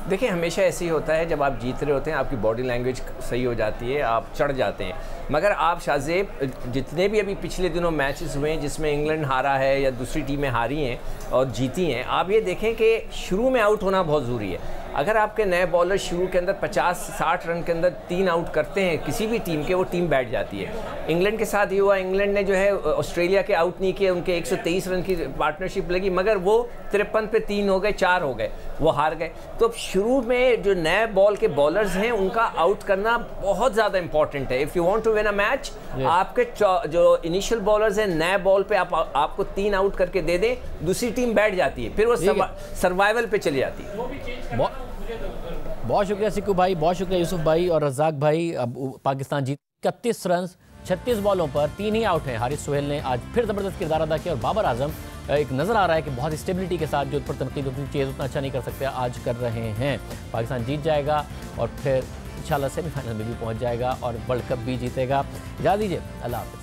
देखिए हमेशा ऐसे ही होता है, जब आप जीत रहे होते हैं आपकी बॉडी लैंग्वेज सही हो जाती है, आप चढ़ जाते हैं। मगर आप शाहजेब जितने भी अभी पिछले दिनों मैचेस हुए हैं जिसमें इंग्लैंड हारा है या दूसरी टीमें हारी हैं और जीती हैं, आप ये देखें कि शुरू में आउट होना बहुत ज़रूरी है। अगर आपके नए बॉलर शुरू के अंदर 50-60 रन के अंदर 3 आउट करते हैं किसी भी टीम के, वो टीम बैठ जाती है। इंग्लैंड के साथ ये हुआ, इंग्लैंड ने जो है ऑस्ट्रेलिया के आउट नहीं किए, उनके 123 रन की पार्टनरशिप लगी, मगर वो 53 पे 3 हो गए, 4 हो गए, वो हार गए। तो शुरू में जो नए बॉल के बॉलर्स हैं उनका आउट करना बहुत ज़्यादा इंपॉर्टेंट है। If you want to win a match, आपके जो इनिशियल बॉलर्स हैं नए बॉल पे आपको 3 आउट करके दे दें, दूसरी टीम बैठ जाती है, फिर वो सर्वाइवल पे चली जाती है। बहुत शुक्रिया सिक्कू भाई, बहुत शुक्रिया यूसुफ भाई और रज़ाक भाई। अब पाकिस्तान जीत 31 रन 36 बॉलों पर 3 ही आउट हैं। हारिस सोहेल ने आज फिर ज़बरदस्त किरदार अदा किया और बाबर आजम एक नज़र आ रहा है कि बहुत स्टेबिलिटी के साथ जो ऊपर तनकीद उतनी तेज़ उतना अच्छा नहीं कर सकते, आज कर रहे हैं। पाकिस्तान जीत जाएगा और फिर इंशाल्लाह सेमीफाइनल में भी पहुंच जाएगा और वर्ल्ड कप भी जीतेगा। इजाज़त दीजिए, अल्लाह हाफ़िज़।